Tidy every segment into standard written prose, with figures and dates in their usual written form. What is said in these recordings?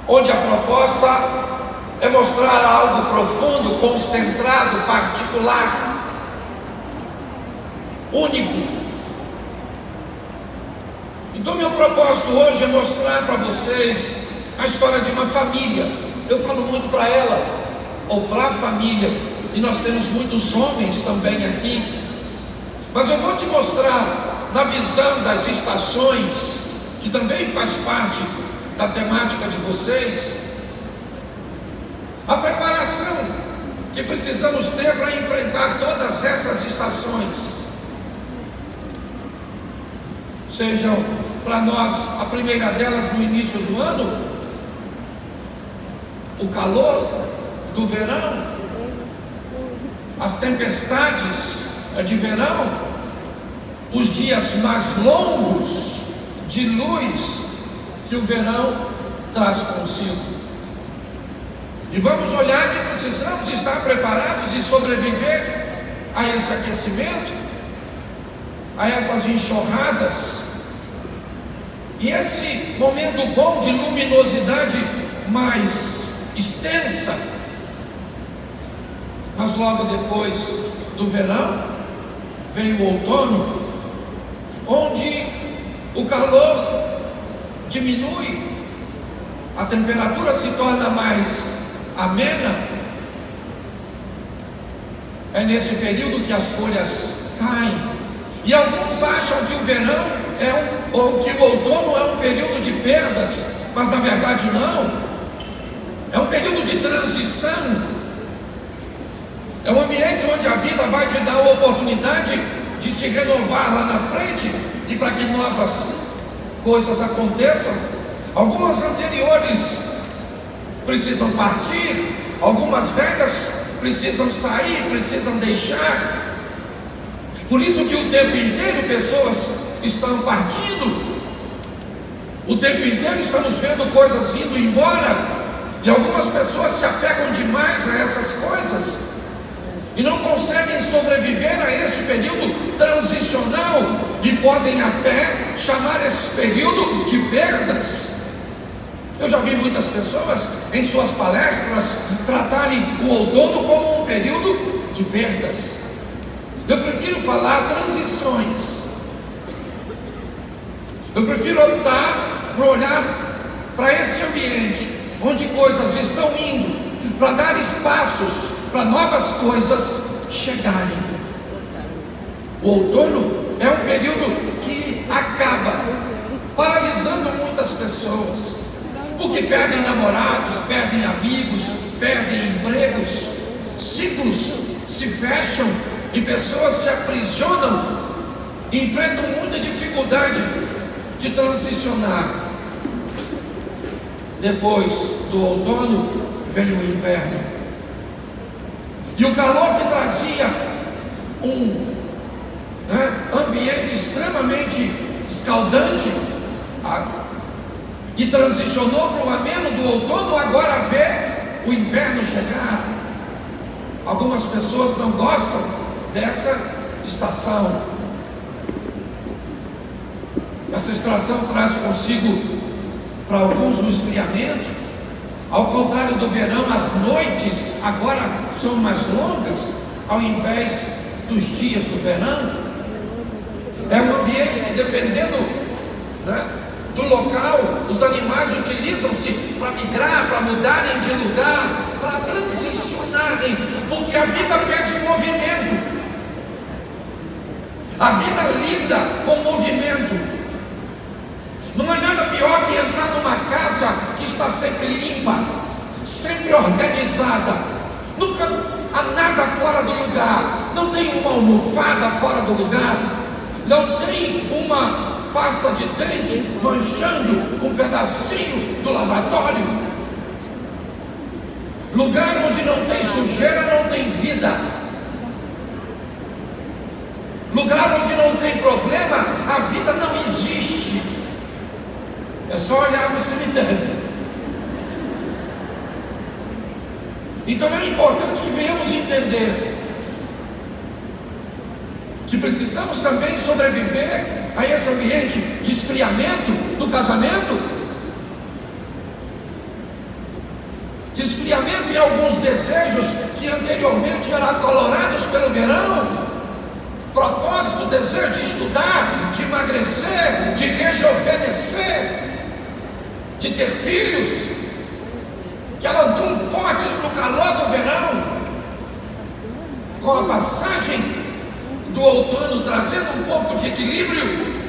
onde a proposta é mostrar algo profundo, concentrado, particular, único. Então meu propósito hoje é mostrar para vocês a história de uma família. Eu falo muito para ela, ou para a família, e nós temos muitos homens também aqui, mas eu vou te mostrar na visão das estações, que também faz parte da temática de vocês, a preparação que precisamos ter para enfrentar todas essas estações. Sejam para nós, a primeira delas no início do ano, o calor do verão, as tempestades de verão, os dias mais longos de luz que o verão traz consigo. E vamos olhar que precisamos estar preparados e sobreviver a esse aquecimento, a essas enxurradas, e esse momento bom de luminosidade mais extensa. Mas logo depois do verão vem o outono, onde o calor diminui, a temperatura se torna mais amena. É nesse período que as folhas caem. E alguns acham que o verão ou que o outono é um período de perdas, mas na verdade não. É um período de transição. É um ambiente onde a vida vai te dar a oportunidade de se renovar lá na frente, e para que novas coisas aconteçam. Algumas anteriores precisam partir, algumas velhas precisam sair, precisam deixar. Por isso que o tempo inteiro pessoas estão partindo, o tempo inteiro estamos vendo coisas indo embora, e algumas pessoas se apegam demais a essas coisas e não conseguem sobreviver a este período transicional, e podem até chamar esse período de perdas. Eu já vi muitas pessoas em suas palestras tratarem o outono como um período de perdas. Eu prefiro falar transições. Eu prefiro optar por olhar para esse ambiente onde coisas estão indo, para dar espaços para novas coisas chegarem. O outono é um período que acaba paralisando muitas pessoas, porque perdem namorados, perdem amigos, perdem empregos, ciclos se fecham e pessoas se aprisionam, enfrentam muita dificuldade de transicionar. Depois do outono vem o inverno, e o calor que trazia um ambiente extremamente escaldante e transicionou para o ameno do outono, agora vê o inverno chegar. Algumas pessoas não gostam dessa estação. Essa estação traz consigo para alguns um esfriamento. Ao contrário do verão, as noites agora são mais longas, ao invés dos dias do verão. É um ambiente que, dependendo do local, os animais utilizam-se para migrar, para mudarem de lugar, para transicionarem, porque a vida pede movimento. A vida lida com movimento. Não há nada pior que entrar numa casa que está sempre limpa, sempre organizada. Nunca há nada fora do lugar. Não tem uma almofada fora do lugar. Não tem uma pasta de dente manchando um pedacinho do lavatório. Lugar onde não tem sujeira, não tem vida. Lugar onde não tem problema, a vida não existe. É só olhar para o cemitério. Então é importante que venhamos entender que precisamos também sobreviver a esse ambiente de esfriamento no casamento. tem alguns desejos que anteriormente eram acolorados pelo verão. Propósito, desejo de estudar, de emagrecer, de rejuvenescer, de ter filhos, que eram tão fortes no calor do verão. Com a passagem do outono trazendo um pouco de equilíbrio,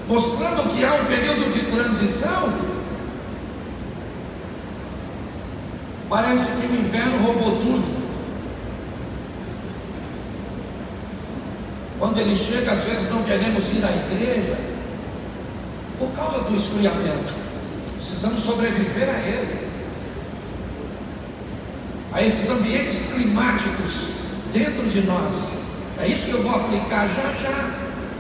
mostrando que há um período de transição, parece que o inverno roubou tudo. Quando ele chega, às vezes não queremos ir à igreja por causa do esfriamento. Precisamos sobreviver a eles, a esses ambientes climáticos dentro de nós. É isso que eu vou aplicar já.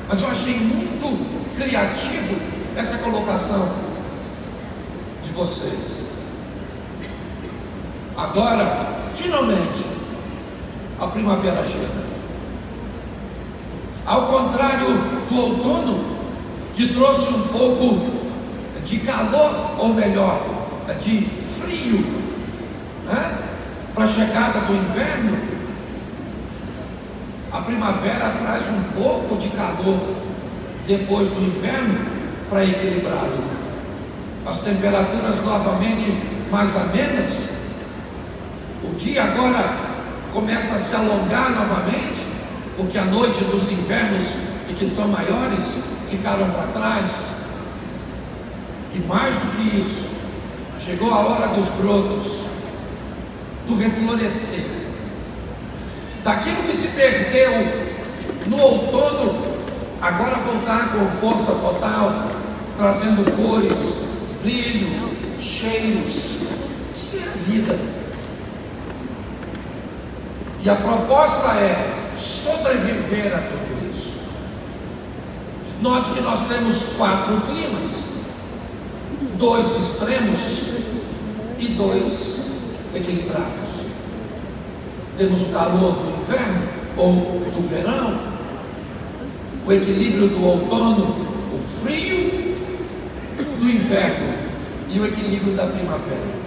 Mas eu achei muito criativo essa colocação de vocês. Agora, finalmente, a primavera chega. Ao contrário do outono, que trouxe um pouco de calor, ou melhor, de frio, né, para a chegada do inverno, a primavera traz um pouco de calor depois do inverno para equilibrá-lo. As temperaturas novamente mais amenas, o dia agora começa a se alongar novamente, porque a noite dos invernos, e que são maiores, ficaram para trás. E mais do que isso, chegou a hora dos brotos, do reflorescer, daquilo que se perdeu no outono, agora voltar com força total, trazendo cores, brilho, cheiros. Isso é a vida. E a proposta é sobreviver a tudo isso. Note que nós temos 4 climas, 2 extremos e 2 equilibrados. Temos o calor do inverno ou do verão, o equilíbrio do outono, o frio do inverno e o equilíbrio da primavera.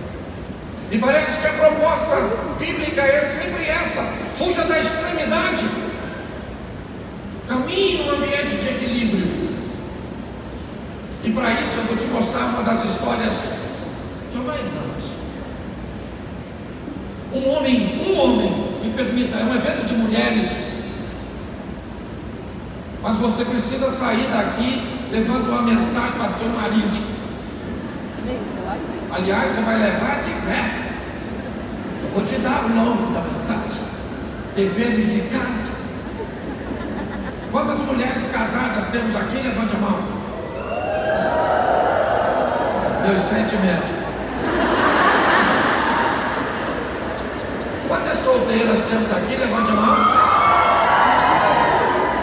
E parece que a proposta bíblica é sempre essa: fuja da extremidade, caminhe num ambiente de equilíbrio. E para isso eu vou te mostrar uma das histórias que eu mais amo. Um homem, me permita, é um evento de mulheres, mas você precisa sair daqui levando uma mensagem para seu marido. Aliás, você vai levar diversas. Eu vou te dar o nome da mensagem: deveres de casa. Quantas mulheres casadas temos aqui? Levante a mão. Meus sentimentos. Quantas solteiras temos aqui? Levante a mão.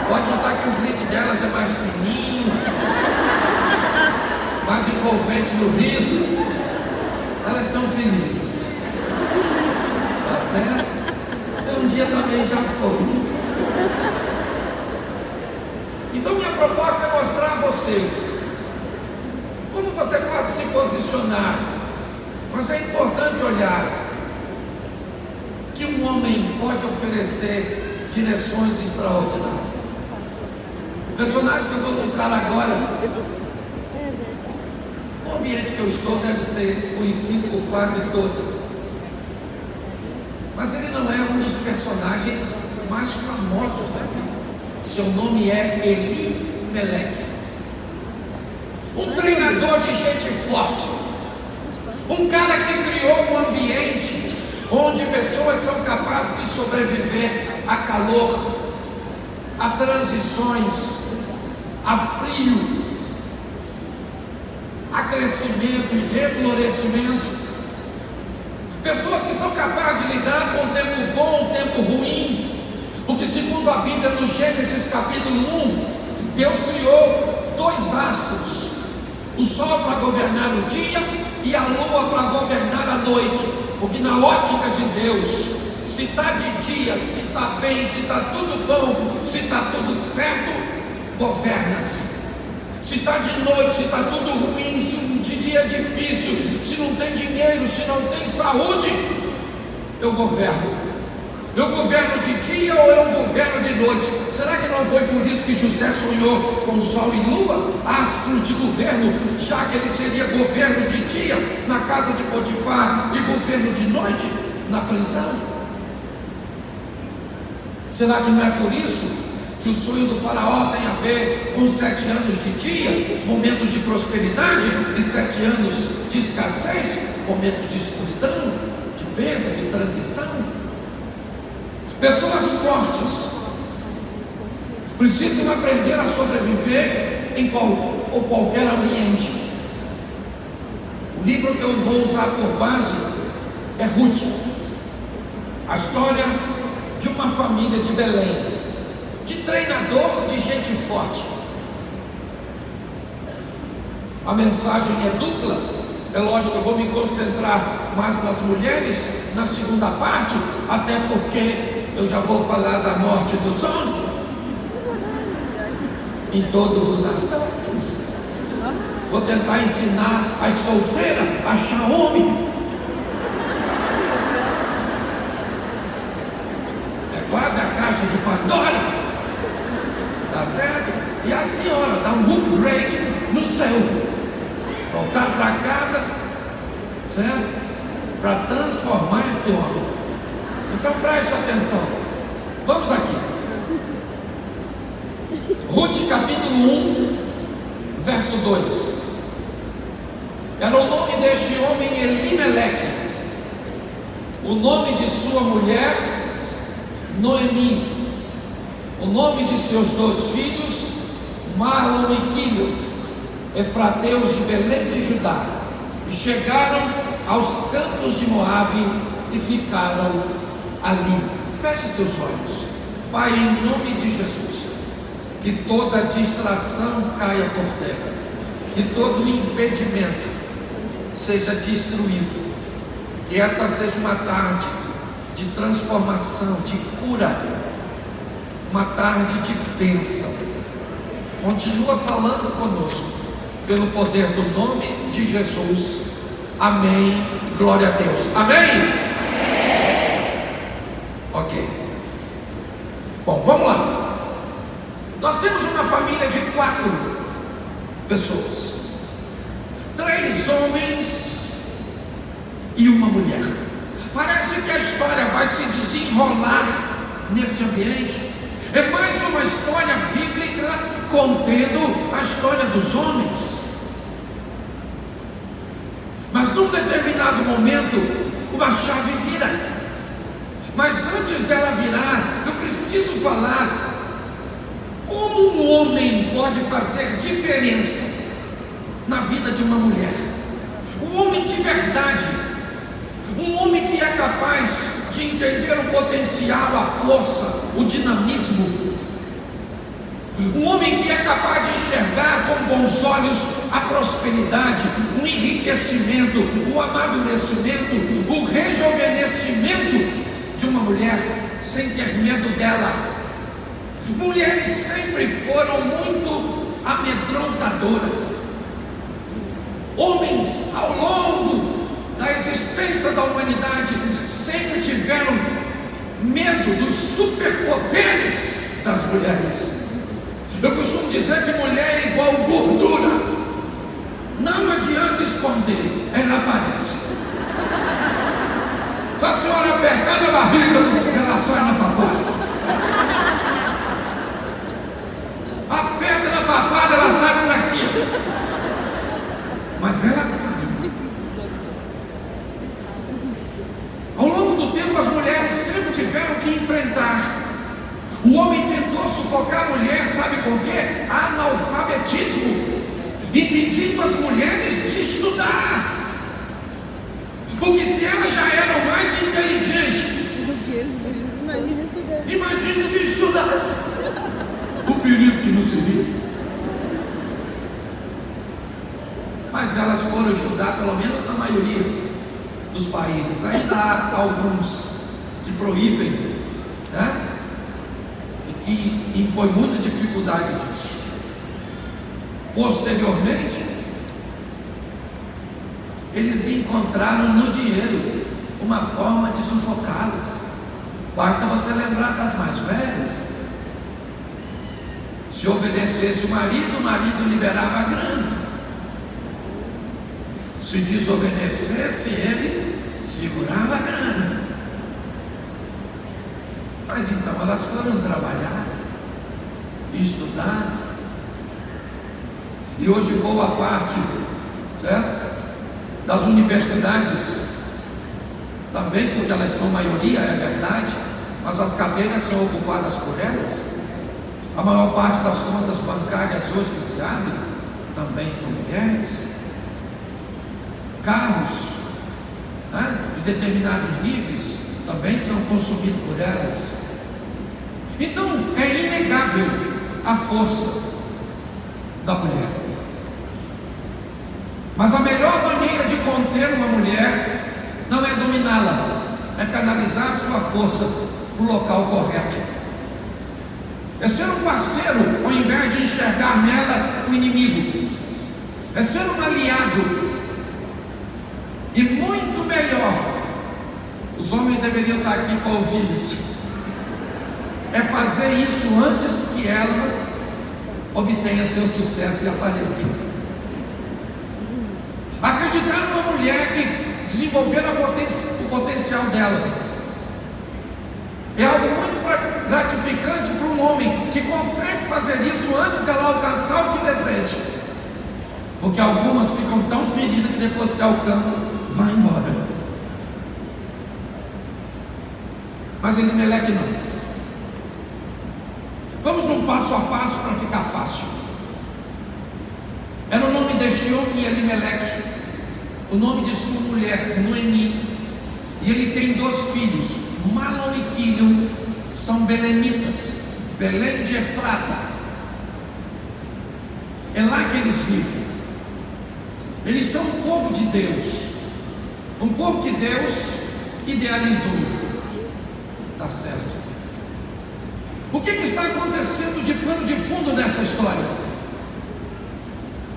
Pode notar que o grito delas é mais fininho, mais envolvente no riso. Elas são felizes. Tá certo? Você um dia também já foi. Então minha proposta é mostrar a você como você pode se posicionar. Mas é importante olhar que um homem pode oferecer direções extraordinárias. O personagem que eu vou citar agora, o ambiente que eu estou deve ser conhecido por quase todas, mas ele não é um dos personagens mais famosos da Bíblia. Seu nome é Elimelec, um treinador de gente forte, um cara que criou um ambiente onde pessoas são capazes de sobreviver a calor, a transições, a frio, a crescimento e reflorescimento. Pessoas que são capazes de lidar com o tempo bom, o tempo ruim. Porque segundo a Bíblia, no Gênesis capítulo 1, Deus criou 2 astros: o sol para governar o dia e a lua para governar a noite. Porque na ótica de Deus, se está de dia, se está bem, se está tudo bom, se está tudo certo, governa-se. Se está de noite, se está tudo ruim, se um dia dia é difícil, se não tem dinheiro, se não tem saúde, eu governo. Eu governo de dia ou eu governo de noite? Será que não foi por isso que José sonhou com sol e lua, astros de governo, já que ele seria governo de dia na casa de Potifar e governo de noite na prisão? Será que não é por isso que o sonho do faraó tem a ver com 7 anos de dia, momentos de prosperidade, e 7 anos de escassez, momentos de escuridão, de perda, de transição? Pessoas fortes precisam aprender a sobreviver em qualquer ambiente. O livro que eu vou usar por base é Ruth, a história de uma família de Belém, de treinador de gente forte. A mensagem é dupla. É lógico, eu vou me concentrar mais nas mulheres na segunda parte, até porque eu já vou falar da morte dos homens em todos os aspectos. Vou tentar ensinar as solteiras a achar homem. É quase a caixa de Pandora. Tá certo? E a senhora dá um upgrade no céu. Voltar para casa, certo? Para transformar esse homem. Então preste atenção. Vamos aqui. Ruth capítulo 1, verso 2. Era o nome deste homem Elimeleque, o nome de sua mulher Noemi, o nome de seus 2 filhos Malom e Quilio, efrateus de Belém de Judá, e chegaram aos campos de Moabe e ficaram ali. Feche seus olhos. Pai, em nome de Jesus, que toda distração caia por terra, que todo impedimento seja destruído, que essa seja uma tarde de transformação, de cura, uma tarde de bênção. Continua falando conosco, pelo poder do nome de Jesus. Amém e glória a Deus. Amém? Ok. Bom, vamos lá. Nós temos uma família de 4 pessoas, 3 homens e uma mulher. Parece que a história vai se desenrolar nesse ambiente. É mais uma história bíblica contendo a história dos homens. Mas num determinado momento, uma chave vira. Mas antes dela virar, eu preciso falar como um homem pode fazer diferença na vida de uma mulher. Um homem de verdade, um homem que é capaz de entender o potencial, a força, o dinamismo. Um homem que é capaz de enxergar com bons olhos a prosperidade, o enriquecimento, o amadurecimento, o rejuvenescimento de uma mulher sem ter medo dela. Mulheres sempre foram muito amedrontadoras. Homens, ao longo da existência da humanidade, sempre tiveram medo dos superpoderes das mulheres. Eu costumo dizer que mulher é igual gordura. Não adianta esconder, ela aparece. Se a senhora apertar na barriga, ela sai na papada. Aperta na papada, ela sai por aqui. Mas ela sai. Ao longo do tempo, as mulheres sempre tiveram que enfrentar. O homem tentou sufocar a mulher, sabe com o quê? Analfabetismo, impedindo as mulheres de estudar. Porque se elas já eram mais inteligentes, imagine se estudasse. O perigo que não seria. Mas elas foram estudar, pelo menos na maioria dos países. Ainda há alguns que proíbem, né? E que impõem muita dificuldade disso. Posteriormente, eles encontraram no dinheiro uma forma de sufocá-los. Basta você lembrar das mais velhas. Se obedecesse o marido liberava a grana. Se desobedecesse, ele segurava a grana. Mas então elas foram trabalhar, estudar, e hoje boa parte, certo, das universidades, também porque elas são maioria, é verdade, mas as cadeiras são ocupadas por elas. A maior parte das contas bancárias hoje que se abrem também são mulheres. Carros, né, de determinados níveis também são consumidos por elas. Então é inegável a força da mulher. Mas a melhor maneira de conter uma mulher não é dominá-la, é canalizar a sua força para o local correto. É ser um parceiro ao invés de enxergar nela o inimigo. É ser um aliado. E muito melhor, os homens deveriam estar aqui para ouvir isso, é fazer isso antes que ela obtenha seu sucesso e apareça. Acreditar numa mulher e desenvolver o potencial dela é algo muito gratificante para um homem que consegue fazer isso antes dela alcançar o que deseja, porque algumas ficam tão feridas que depois que alcançam, vai embora. Mas Elimeleque não. Vamos num passo a passo para ficar fácil. Era o nome deste homem Elimeleque, o nome de sua mulher Noemi, e ele tem 2 filhos, Malom e Quilion, são belemitas, Belém de Efrata. É lá que eles vivem. Eles são um povo de Deus, um povo que Deus idealizou. Está certo? O que está acontecendo de pano de fundo nessa história?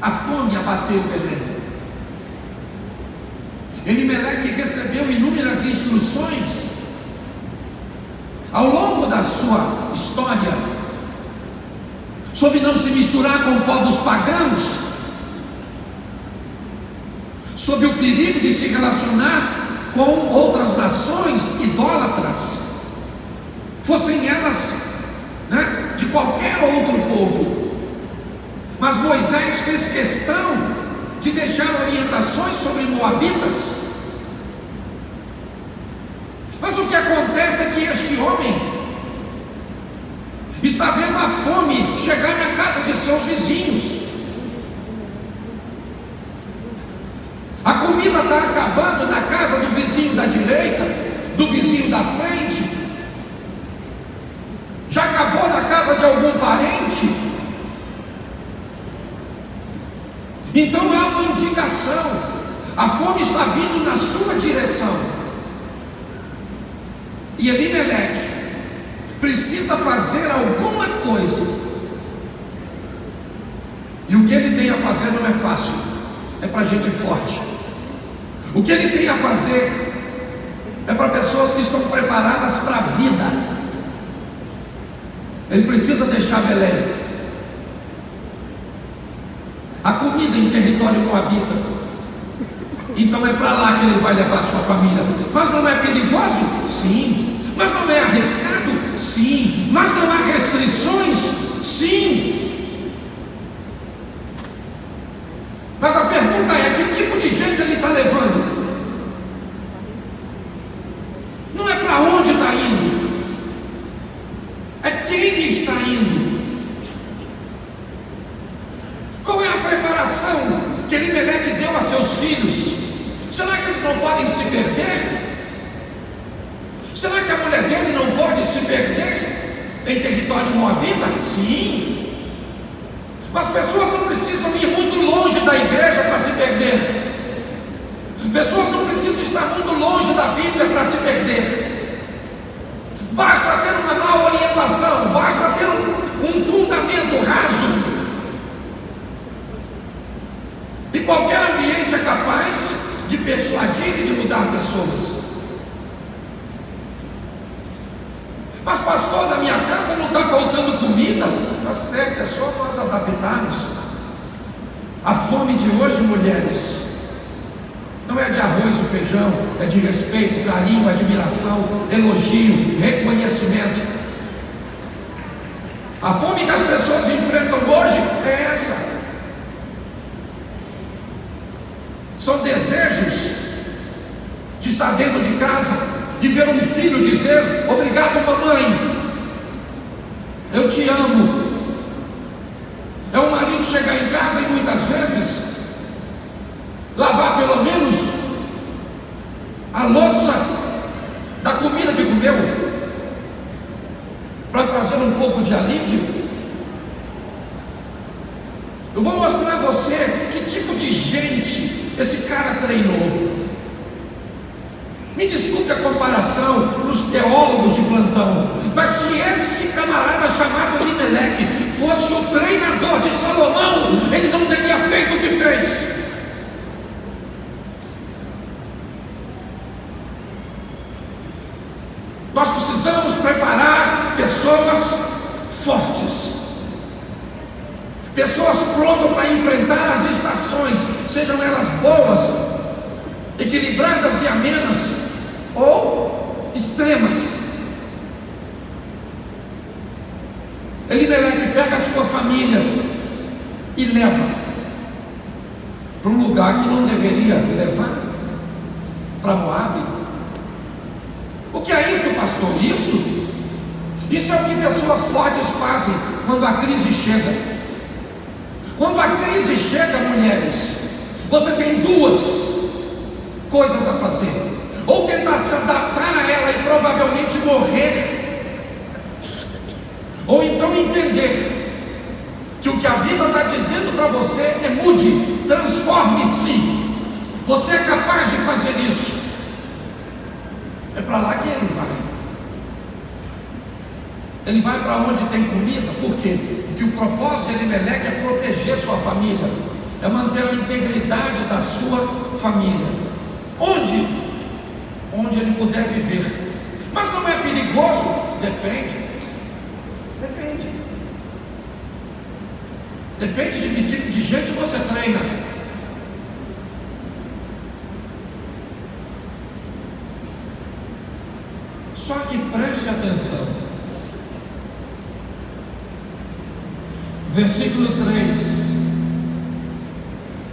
A fome abateu Belém. Elimeleque recebeu inúmeras instruções ao longo da sua história sobre não se misturar com povos pagãos, sobre o perigo de se relacionar com outras nações idólatras, fossem elas, né, de qualquer outro povo. Mas Moisés fez questão de deixar orientações sobre moabitas. Mas o que acontece é que este homem está vendo a fome chegar na casa de seus vizinhos. A comida está acabando na casa do vizinho da direita, do vizinho da frente, já acabou na casa de algum parente. Então há uma indicação, a fome está vindo na sua direção, e Elimeleque precisa fazer alguma coisa, e o que ele tem a fazer não é fácil, é para gente forte. O que ele tem a fazer é para pessoas que estão preparadas para a vida. Ele precisa deixar Belém. A comida em território moabita, então é para lá que ele vai levar sua família. Mas não é perigoso? Sim. Mas não é arriscado? Sim. Mas não há restrições? Sim. Mas a pergunta é: que tipo de gente ele está levando? Não é para onde está indo, é quem ele está indo. Qual é a preparação que Elimeleque deu a seus filhos? Será que eles não podem se perder? Será que a mulher dele não pode se perder em território moabita? Sim. Mas pessoas não precisam ir muito longe da igreja para se perder. Pessoas não precisam estar muito longe da Bíblia para se perder. Basta ter uma má orientação, basta ter um fundamento raso. E qualquer ambiente é capaz de persuadir e de mudar pessoas. Mas pastor, na minha casa não está faltando comida. Está certo, é só nós adaptarmos. A fome de hoje, mulheres, não é de arroz e feijão, é de respeito, carinho, admiração, elogio, reconhecimento. A fome que as pessoas enfrentam hoje é essa. São desejos de estar dentro de casa e ver um filho dizer: obrigado, mamãe, eu te amo. É um marido chegar em casa e muitas vezes lavar pelo menos a louça da comida que comeu, para trazer um pouco de alívio. Eu vou mostrar a você que tipo de gente esse cara treinou. Me desculpe a comparação para os teólogos de plantão, mas se esse camarada chamado Elimeleque fosse o treinador de Salomão, ele não teria feito o que fez. Nós precisamos preparar pessoas fortes, pessoas prontas para enfrentar as estações, sejam elas boas, equilibradas e amenas, ou extremas. Elimeleque pega a sua família e leva para um lugar que não deveria levar, para Moabe. O que é isso, pastor? Isso é o que pessoas fortes fazem quando a crise chega. Quando a crise chega, mulheres, você tem duas coisas a fazer: ou tentar se adaptar a ela e provavelmente morrer, ou então entender que o que a vida está dizendo para você é: mude, transforme-se. Você é capaz de fazer isso. É para lá que ele vai. Ele vai para onde tem comida. Por quê? Porque o propósito de Elimeleque é proteger sua família, é manter a integridade da sua família, onde ele puder viver. Mas não é perigoso? Depende de que tipo de gente você treina. Só que preste atenção. Versículo 3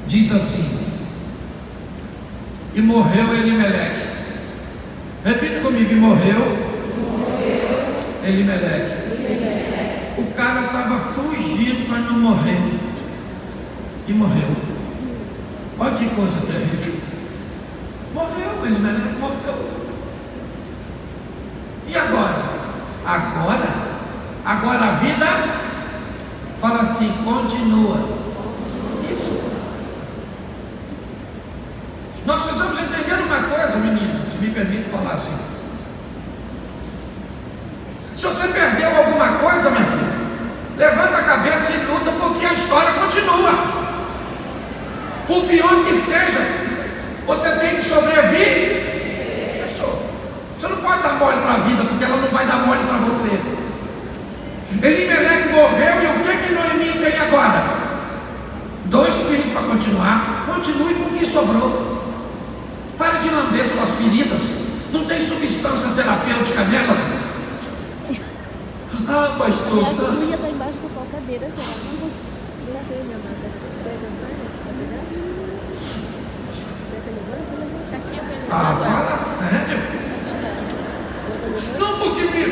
diz assim: e morreu Elimeleque. Repita comigo: e morreu Elimeleque. O cara estava fugindo para não morrer, e morreu. Olha que coisa terrível. Morreu Elimeleque, morreu. E agora? Agora a vida fala assim: continua. Isso. Nós precisamos entender uma coisa, menino, se me permite falar assim. Se você perdeu alguma coisa, minha filha, levanta a cabeça e luta, porque a história continua. Por pior que seja, você tem que sobreviver. Isso. Você não pode dar mole para a vida, porque ela não vai dar mole para você. Elimeleque morreu, e o que Noemi tem agora? 2 filhos para continuar. Continue com o que sobrou. Pare de lamber suas feridas. Não tem substância terapêutica nela. Ah, pastor, a agulha está embaixo do pau cadeira, será? Não sei, minha amada. Ah, fala sério. Não porque me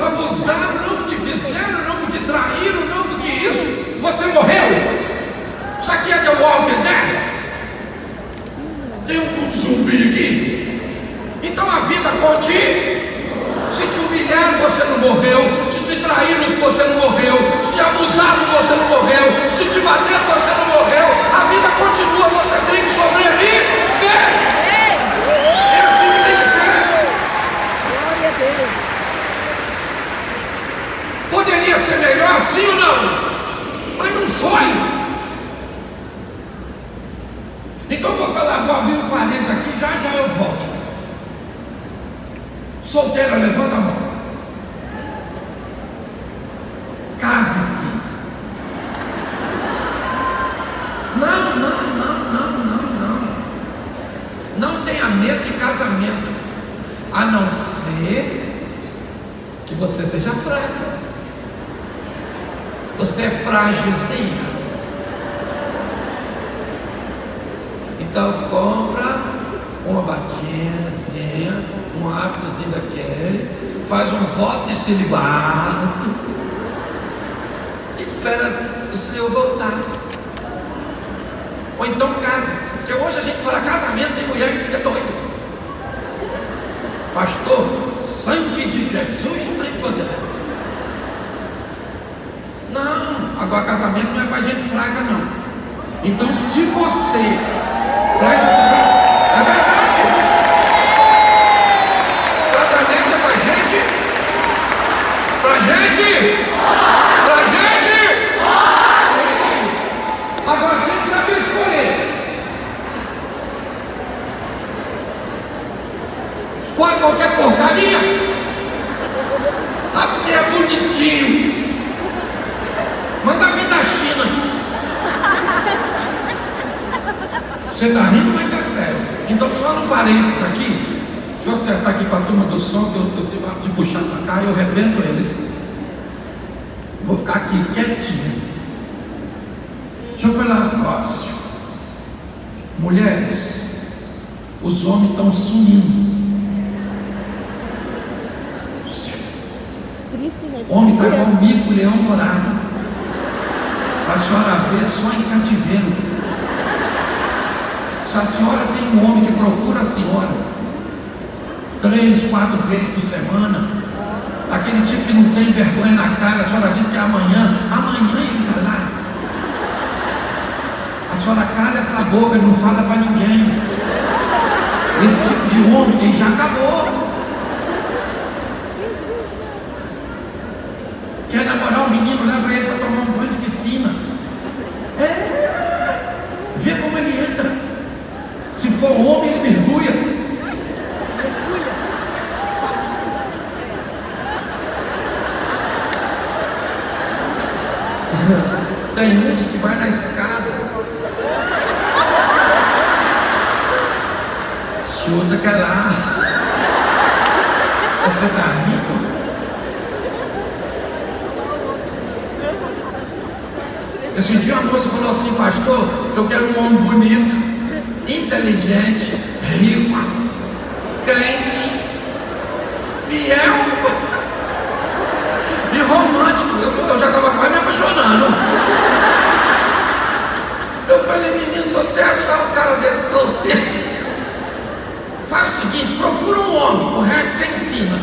abusaram, não porque fizeram, não porque traíram, não porque isso. Você morreu. Isso aqui é The Walking Dead. Tem um zumbi aqui. Então a vida continua. Se te humilharam, você não morreu. Se te traíram, você não morreu. Se abusaram, você não morreu. Se te bateram, você não morreu. A vida continua, você tem que sobreviver. É assim que tem que ser. Glória a Deus. Poderia ser melhor, sim ou não? Mas não foi. Então eu vou abrir um parênteses aqui, já já eu volto. Solteira, levanta a mão. Case-se. Não. Não tenha medo de casamento, a não ser que você seja fraca. Você é frágilzinha. Então compra uma batinazinha, um hábitozinho daquele, faz um voto de celibato, espera o Senhor voltar. Ou então casa-se, porque hoje a gente fala casamento, tem mulher que fica doida. Pastor, sangue de Jesus tem poder. Não, agora casamento não é para gente fraca, não. Então se você presta atenção, é verdade. Casamento é pra gente. Agora tem que saber escolher. Escolhe qualquer porcaria. Ah, porque é bonitinho. Manda vir da China. Você está rindo, mas é sério. Então, só no parênteses aqui, deixa eu acertar aqui com a turma do som, que eu tenho de puxar para cá e eu arrebento eles. Vou ficar aqui quietinho. Deixa eu falar assim, óbvio. Mulheres, os homens estão sumindo. O homem está igual o mico, leão morado. A senhora vê só em cativeiro. Se a senhora tem um homem que procura a senhora 3, 4 vezes por semana, aquele tipo que não tem vergonha na cara, a senhora diz que é amanhã ele está lá. A senhora cala essa boca e não fala para ninguém. Esse tipo de homem, ele já acabou. Quer namorar um menino, leva ele para tomar um banho de piscina. Vê como ele entra. Se for homem, ele mergulha. Tem uns que vai na escada, chuta que é lá. Você tá rindo? Esse dia uma moça falou assim: pastor, eu quero um homem bonito, inteligente, rico, crente, fiel e romântico. Eu já estava quase me apaixonando. Eu falei: menino, se você achar um cara desse solteiro, faz o seguinte, procura um homem, o resto você ensina.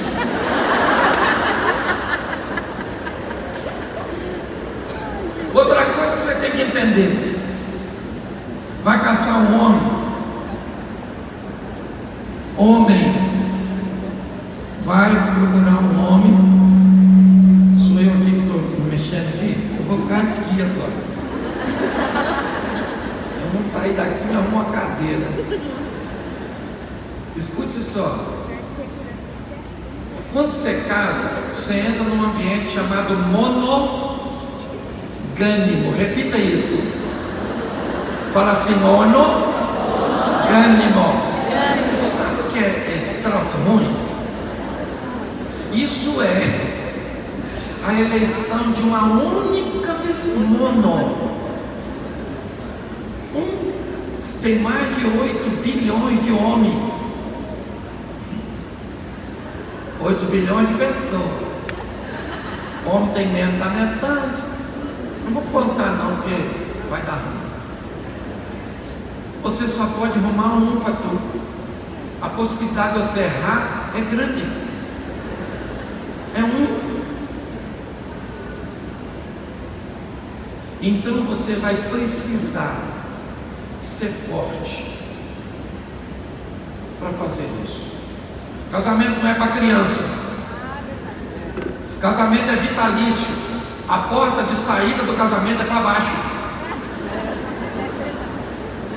Outra coisa que você tem que entender: vai caçar um homem vai procurar um homem. Sou eu aqui que estou mexendo aqui. Eu vou ficar aqui agora. Se eu não sair daqui, me arrumo uma cadeira. Escute só. Quando você casa, você entra num ambiente chamado monogâmico. Repita isso. Fala assim: monogâmico. Tu sabe o que é esse troço ruim? Isso é a eleição de uma única pessoa. Tem mais de 8 bilhões de homens. 8 bilhões de pessoas. Homem tem menos da metade. Não vou contar não, porque vai dar ruim. Você só pode arrumar um para tu. A possibilidade de você errar é grande. É um. Então você vai precisar ser forte para fazer isso. Casamento não é para criança. Casamento é vitalício. A porta de saída do casamento é para baixo.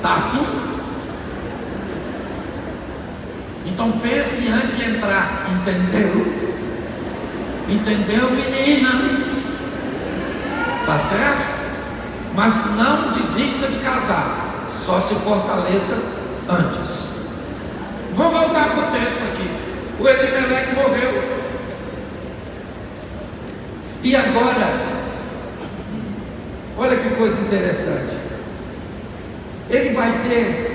Tá afim? Então pense antes de entrar, entendeu? Entendeu, meninas? Tá certo? Mas não desista de casar, só se fortaleça antes. Vou voltar para o texto aqui. O Elimeleque morreu. E agora, olha que coisa interessante. Ele vai ter,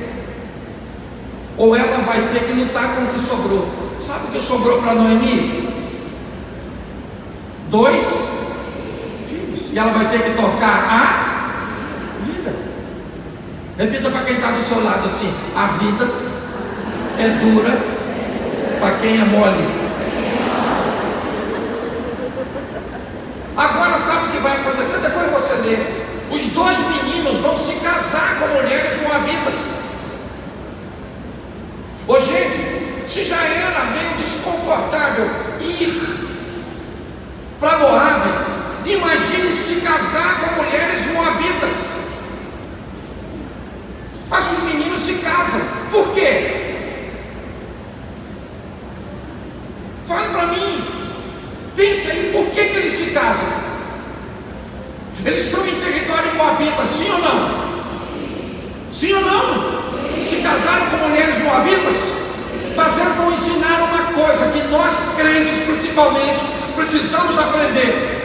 ou ela vai ter que lutar com o que sobrou. Sabe o que sobrou para Noemi? 2 filhos. E ela vai ter que tocar a vida. Repita para quem está do seu lado assim: a vida é dura para quem é mole. Agora sabe o que vai acontecer? Depois você lê. Os 2 meninos vão se casar com mulheres moabitas. Ô gente, se já era meio desconfortável ir para Moabe, imagine se casar com mulheres moabitas. Mas os meninos se casam. Por quê? Fale para mim. Pense aí, por que eles se casam? Eles estão em território moabita, sim ou não? Sim ou não? Se casaram com mulheres moabitas? Mas eles vão ensinar uma coisa que nós crentes principalmente precisamos aprender: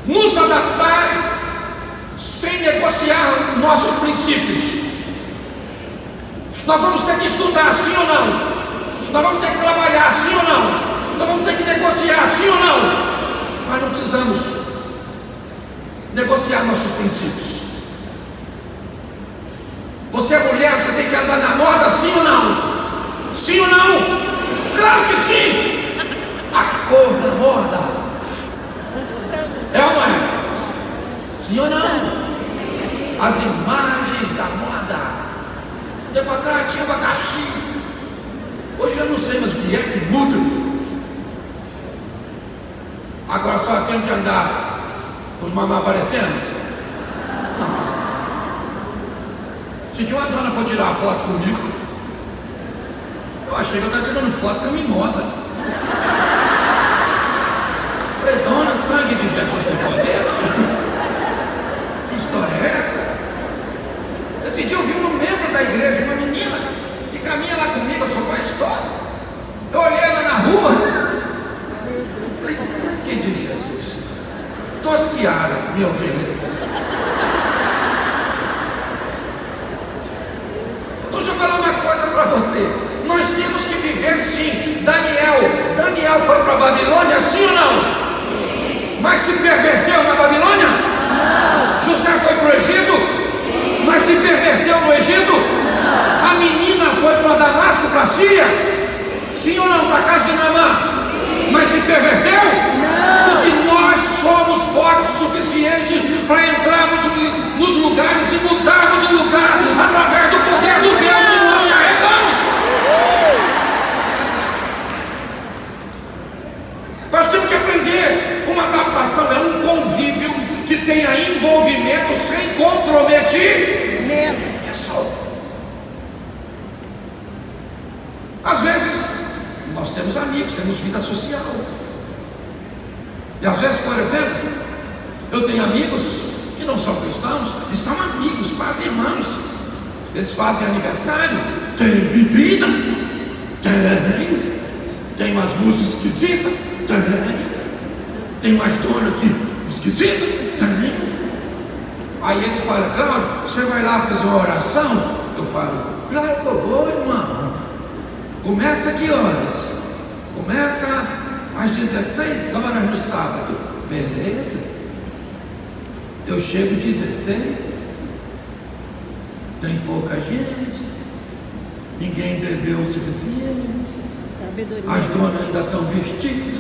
nos adaptar sem negociar nossos princípios. Nós vamos ter que estudar, sim ou não? Nós vamos ter que trabalhar, sim ou não? Nós vamos ter que negociar, sim ou não? Mas não precisamos negociar nossos princípios. Você é mulher, você tem que andar na moda, sim ou não? Sim ou não? Claro que sim! A cor da moda é ou não é? Sim ou não? As imagens da moda. Tempo atrás tinha abacaxi. Hoje eu não sei mais o que é que muda. Agora só tem que andar com os mamás aparecendo? Não. Se tinha uma dona for tirar foto comigo, eu achei que eu estava tirando foto com a mimosa. Falei, dona, sangue de Jesus tem poder? Que história é essa? Esse dia eu vi um membro da igreja, uma menina, que caminha lá comigo, eu sou pastor. Eu olhei ela na rua. Falei, sangue de Jesus. Tosquiaram minha ovelha. Então deixa eu falar uma coisa para você. Nós temos que viver sim. Daniel foi para a Babilônia, sim ou não? Mas se perverteu na Babilônia? Não. José foi para o Egito? Sim. Mas se perverteu no Egito? Não. A menina foi para Damasco, para a Síria? Sim ou não? Para a casa de Naamã? Mas se perverteu? Não. Porque nós somos fortes o suficiente para entrarmos nos lugares e mudarmos de lugar através do poder do Deus que nós carregamos. Nós temos que aprender. Uma adaptação é um convívio que tenha envolvimento sem comprometimento. Isso. Às vezes nós temos amigos, temos vida social. E às vezes, por exemplo, eu tenho amigos que não são cristãos e são amigos, quase irmãos. Eles fazem aniversário, tem bebida, tem umas músicas esquisitas, tem umas donas aqui esquisitas, Aí eles falam, Cláudio, você vai lá fazer uma oração? Eu falo, claro que eu vou, irmão. Começa que horas? Começa às 16 horas no sábado. Beleza? Eu chego 16. Tem pouca gente. Ninguém bebeu o suficiente. Sabedoria. As donas ainda estão vestidas.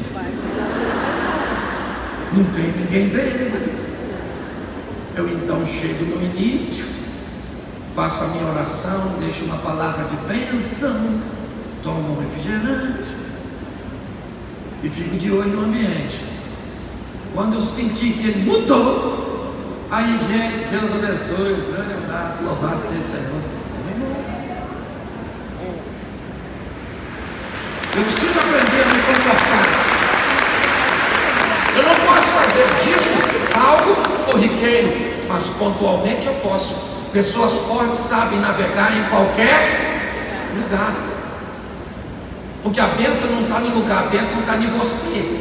Não tem ninguém bêbado. Eu então chego no início, faço a minha oração, deixo uma palavra de bênção, tomo um refrigerante e fico de olho no ambiente. Quando eu senti que ele mudou, aí, gente, Deus abençoe, um grande abraço, louvado seja o Senhor. algo corriqueiro, mas pontualmente eu posso. Pessoas fortes sabem navegar em qualquer lugar, porque a bênção não está no lugar, a bênção está em você.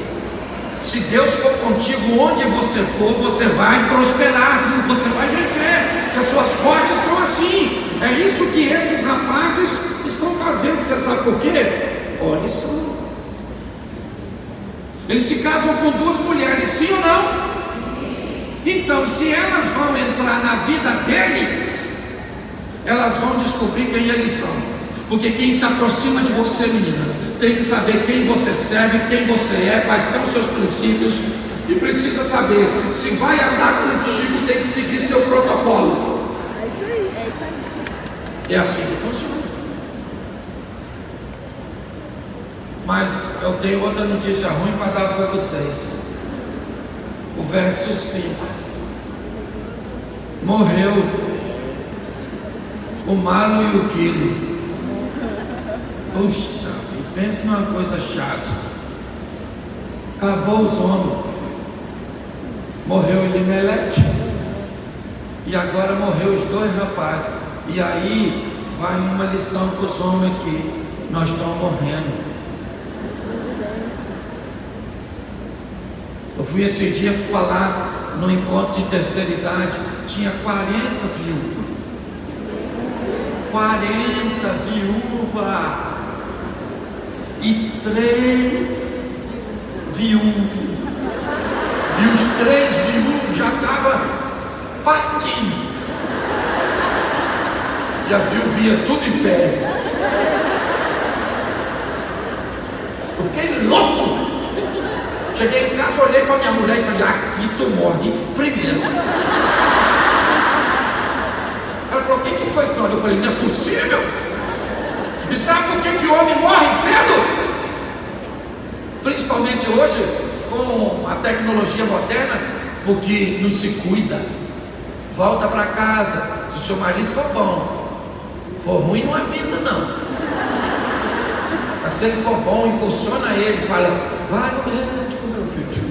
Se Deus for contigo, onde você for, você vai prosperar, você vai vencer. Pessoas fortes são assim. É isso que esses rapazes estão fazendo. Você sabe por quê? Olha só, eles se casam com duas mulheres, sim ou não? Então, se elas vão entrar na vida deles, elas vão descobrir quem eles são. Porque quem se aproxima de você, menina, tem que saber quem você serve, quem você é, quais são os seus princípios, e precisa saber, se vai andar contigo, tem que seguir seu protocolo. É isso aí, é isso aí. É assim que funciona. Mas eu tenho outra notícia ruim para dar para vocês. O verso 5. Morreu o malo e o quilo. Puxa, pensa numa coisa chata. Acabou os homens. Morreu Elimeleque. E agora morreu os dois rapazes. E aí vai uma lição para os homens aqui. Nós estamos morrendo. Eu fui esses dias falar no encontro de terceira idade. Tinha 40 viúvas. 40 viúvas. E 3 viúvos. E os 3 viúvos já estavam partindo. E as viuvinhas tudo em pé. Eu fiquei louco. Cheguei em casa, olhei para minha mulher e falei: aqui tu morre primeiro. Ela falou: o que foi, Cláudio? Eu falei: não é possível. E sabe por que o homem morre cedo? Principalmente hoje, com a tecnologia moderna, porque não se cuida. Volta para casa. Se o seu marido for bom, for ruim, não avisa não. Mas se ele for bom, impulsiona ele, fala: vai no médico, meu filho.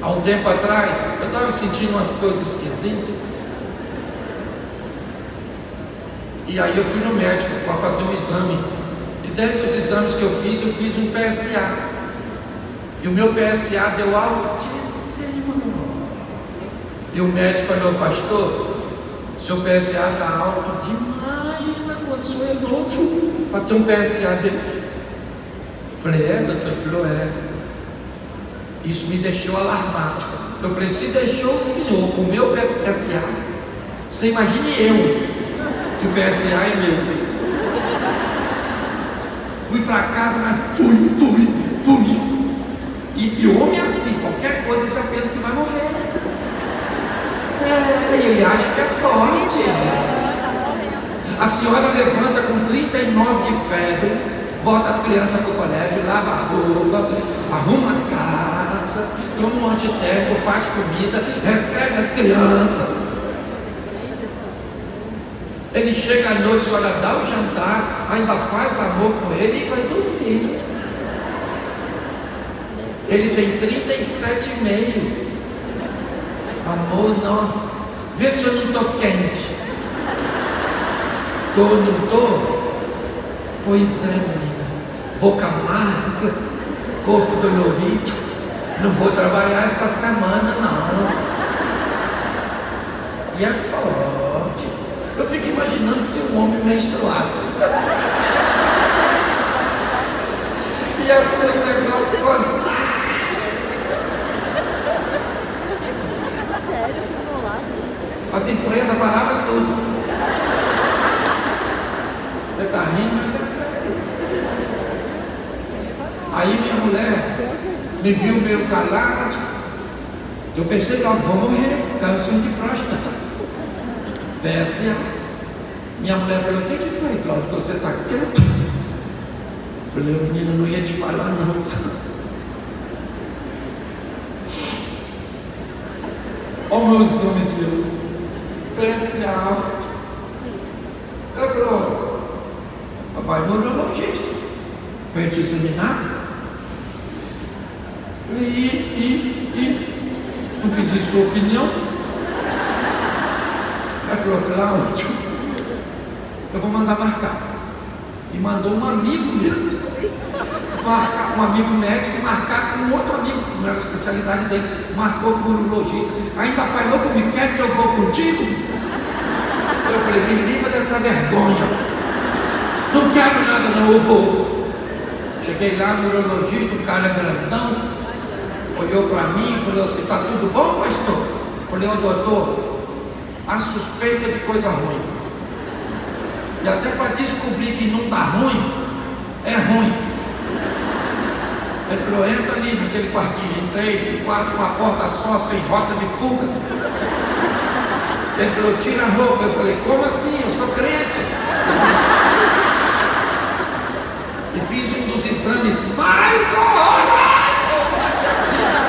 Há um tempo atrás, eu estava sentindo umas coisas esquisitas. E aí eu fui no médico para fazer um exame. E dentro dos exames que eu fiz um PSA. E o meu PSA deu altíssimo. E o médico falou: pastor, seu PSA está alto demais, a condição é novo para ter um PSA desse. Eu falei: é, doutor? Ele falou: é. Isso me deixou alarmado. Eu falei: se deixou o senhor com o meu PSA, você imagine eu, que o PSA é meu. Fui para casa, mas fui. E o homem é assim, qualquer coisa ele já pensa que vai morrer. Ele acha que é forte. A senhora levanta com 39 de febre, bota as crianças para o colégio, lava a roupa, arruma a casa, toma um antitérmico, faz comida, recebe as crianças. Ele chega à noite, a senhora dá o jantar, ainda faz amor com ele e vai dormir. Ele tem 37,5. Amor, nossa, vê se eu não estou quente. Não estou? Pois é, menina. Boca amarga, corpo dolorido. Não vou trabalhar essa semana, não. E é forte. Eu fico imaginando se um homem menstruasse. Ia ser um negócio fantástico. Sério, que bolado. As empresas paravam tudo. Você está rindo, mas é sério. Aí minha mulher me viu meio calado. Eu pensei logo: vou morrer, câncer de próstata. PSA. Minha mulher falou: o que foi, Cláudio, que você está quieto? Eu falei: menino, não ia te falar não, sabe? Olha o meu exame aqui, PSA alto. Ela falou: vai no neurologista para te examinar. Falei: Não pedi sua opinião. Aí falou: Cláudio, eu vou mandar marcar. E mandou um amigo meu marcar, um amigo médico, marcar com outro amigo, que não era a especialidade dele, marcou com o urologista. Ainda falou comigo: quer que eu vou contigo? Eu falei: me livra dessa vergonha. Não quero nada não, eu vou. Cheguei lá no urologista, o cara grandão, olhou para mim e falou assim: tá tudo bom, pastor? Eu falei: ô doutor, a suspeita de coisa ruim. E até para descobrir que não tá ruim, é ruim. Ele falou: entra ali naquele quartinho. Entrei no quarto com uma porta só, sem rota de fuga. Ele falou: tira a roupa. Eu falei: como assim? Eu sou crente. E fiz um dos exames mais horrorosos da minha vida.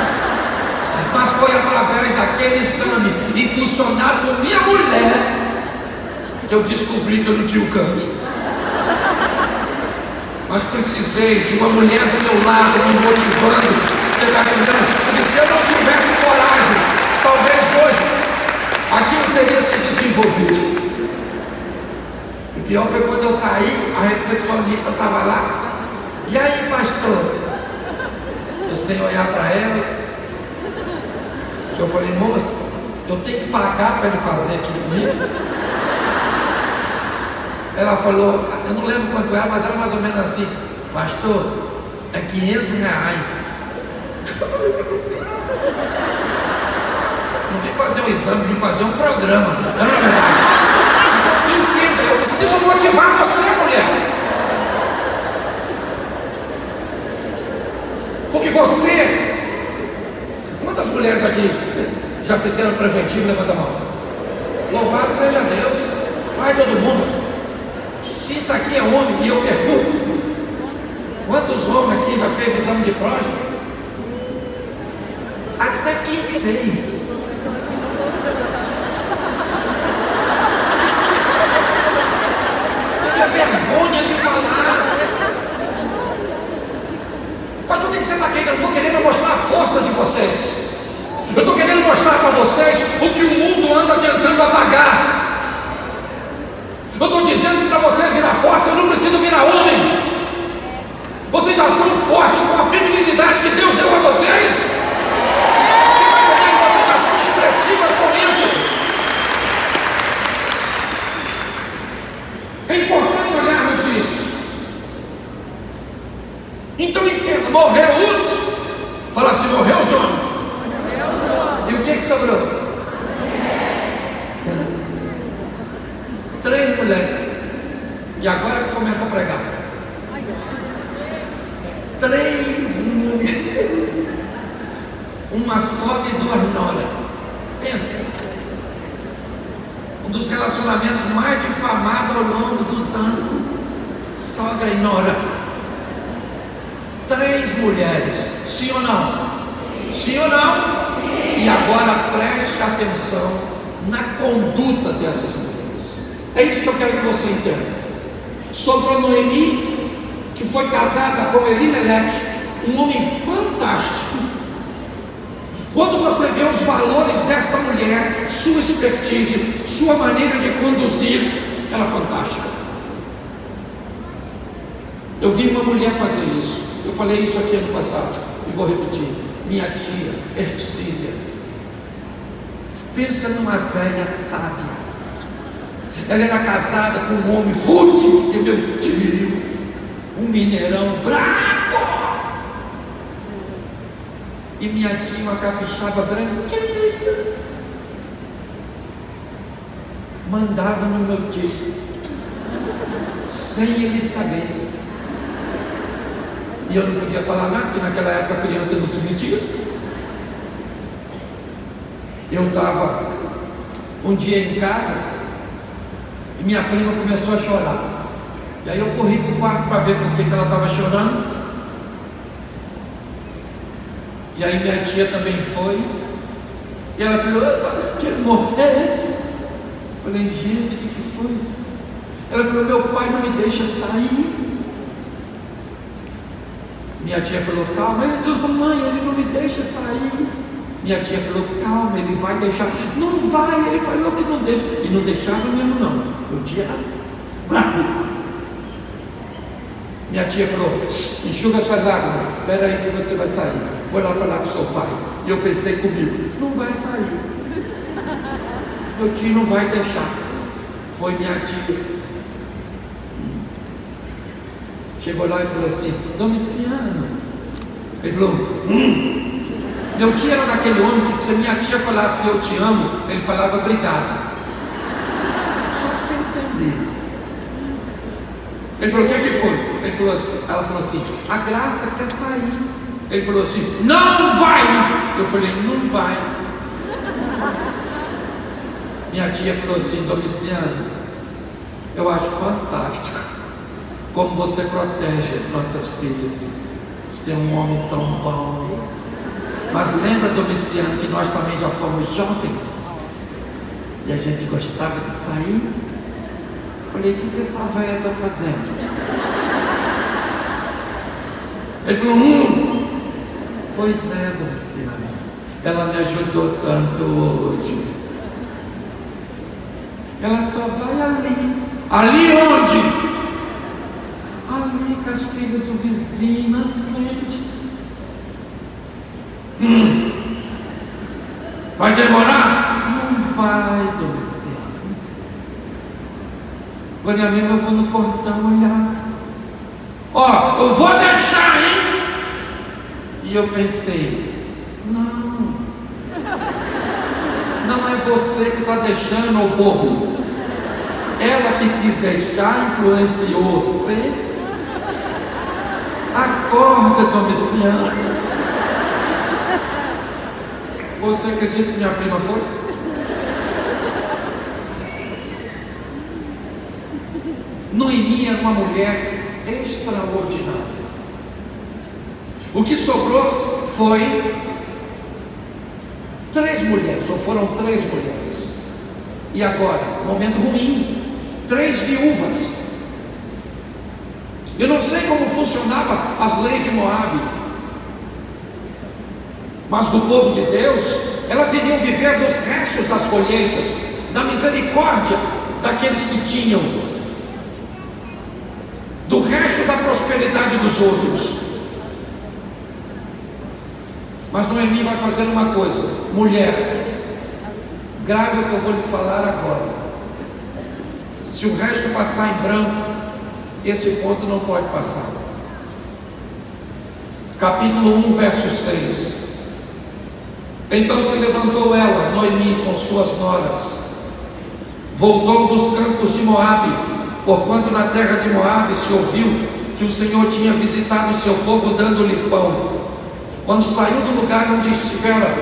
Mas foi através daquele exame, impulsionado por minha mulher, que eu descobri que eu não tinha o câncer. Mas precisei de uma mulher do meu lado, me motivando. Você está entendendo? Porque se eu não tivesse coragem, talvez hoje aquilo teria se desenvolvido. O pior foi quando eu saí, a recepcionista estava lá. E aí, pastor? Eu sem olhar para ela, eu falei: moça, eu tenho que pagar para ele fazer aqui comigo? Ela falou, eu não lembro quanto era, mas era mais ou menos assim: pastor, é R$500. Eu falei: meu Deus, nossa, não vim fazer um exame, vim fazer um programa. Não é verdade? Então entenda, eu preciso motivar você, mulher. Porque você, quantas mulheres aqui já fizeram preventivo? Levanta a mão. Louvado seja Deus. Vai todo mundo. Se isso aqui é homem, e eu pergunto, quantos homens aqui já fez exame de próstata? Até quem fez. Tenha vergonha de falar. Pastor, o que você está querendo? Eu estou querendo mostrar a força de vocês. Eu estou querendo mostrar para vocês o que o mundo anda tentando apagar. Eu estou dizendo para vocês virar fortes, eu não preciso virar homem. Vocês já são fortes com a feminilidade que Deus deu a vocês. Você está entendendo? Vocês já são expressivas com isso. É importante olharmos isso. Então entenda, morreu os... Fala assim: morreu os homens. E o que sobrou? 3 mulheres. E agora que começa a pregar. 3 mulheres. Uma sogra e 2 noras. Pensa. Um dos relacionamentos mais difamados ao longo dos anos. Sogra e nora. 3 mulheres. Sim ou não? Sim ou não? Sim. E agora preste atenção na conduta dessas mulheres. É isso que eu quero que você entenda. Sobrou Noemi, que foi casada com Elimelec, um homem fantástico. Quando você vê os valores desta mulher, sua expertise, sua maneira de conduzir, ela é fantástica. Eu vi uma mulher fazer isso. Eu falei isso aqui ano passado e vou repetir. Minha tia Ercília. Pensa numa velha sábia. Ela era casada com um homem rude, que meu tio, um mineirão bravo. E minha tia, uma capixaba branquinha, mandava no meu tio, sem ele saber. E eu não podia falar nada, porque naquela época a criança não se metia. Eu estava um dia em casa, e minha prima começou a chorar. E aí eu corri para o quarto para ver por que ela estava chorando. E aí minha tia também foi. E ela falou: eu estava querendo morrer. Eu falei: gente, o que foi? Ela falou: meu pai não me deixa sair. Minha tia falou: calma. Mãe, ele não me deixa sair. Minha tia falou: calma, ele vai deixar. Não vai, ele falou que não deixa. E não deixava mesmo não. Eu tinha bravo. Minha tia falou: enxuga suas lágrimas, espera aí que você vai sair. Vou lá falar com seu pai. E eu pensei comigo: não vai sair. Meu tio não vai deixar. Foi minha tia. Chegou lá e falou assim: Domiciano. Ele falou: Meu tio era daquele homem que se a minha tia falasse eu te amo, ele falava obrigado. Só para você entender. Ele falou: o que foi? Ele falou assim, ela falou assim: a Graça quer sair. Ele falou assim: não vai. Eu falei: não vai. Minha tia falou assim: Domiciano, eu acho fantástico como você protege as nossas filhas. Você é um homem tão bom. Mas lembra, Domiciano, que nós também já fomos jovens e a gente gostava de sair? Falei: o que essa velha está fazendo? Ele falou: pois é, Domiciano, ela me ajudou tanto hoje. Ela só vai ali. Ali onde? Ali com as filhas do vizinho na frente. Vai demorar? Não vai, Domiciano. Agora mesmo eu vou no portão olhar. Ó, eu vou deixar, hein? E eu pensei: não é você que está deixando, ô bobo. Ela que quis deixar, influenciou você. Acorda, Domiciano. Você acredita que minha prima foi? Noemi era uma mulher extraordinária. O que sobrou foi 3 mulheres, ou foram 3 mulheres. E agora, momento ruim, 3 viúvas. Eu não sei como funcionavam as leis de Moabe, mas do povo de Deus, elas iriam viver dos restos das colheitas, da misericórdia daqueles que tinham, do resto da prosperidade dos outros. Mas Noemi vai fazer uma coisa: mulher, grave o que eu vou lhe falar agora. Se o resto passar em branco, esse ponto não pode passar. Capítulo 1, verso 6. Então se levantou ela, Noemi, com suas noras, voltou dos campos de Moabe, porquanto na terra de Moabe se ouviu que o Senhor tinha visitado o seu povo dando-lhe pão. Quando saiu do lugar onde estivera,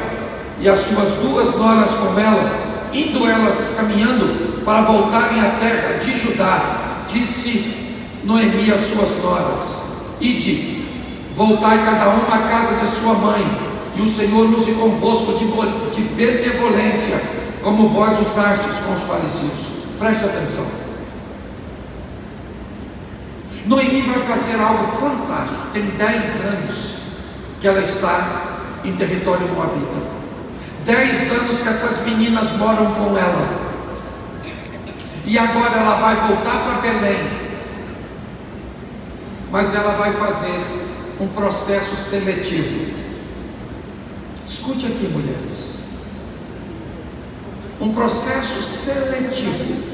e as suas 2 noras com ela, indo elas caminhando para voltarem à terra de Judá, disse Noemi às suas noras: ide, voltai cada uma à casa de sua mãe, e o Senhor use convosco de benevolência, como vós usastes com os falecidos. Preste atenção. Noemi vai fazer algo fantástico. Tem 10 anos que ela está em território moabita. 10 anos que essas meninas moram com ela. E agora ela vai voltar para Belém. Mas ela vai fazer um processo seletivo. Escute aqui, mulheres. Um processo seletivo.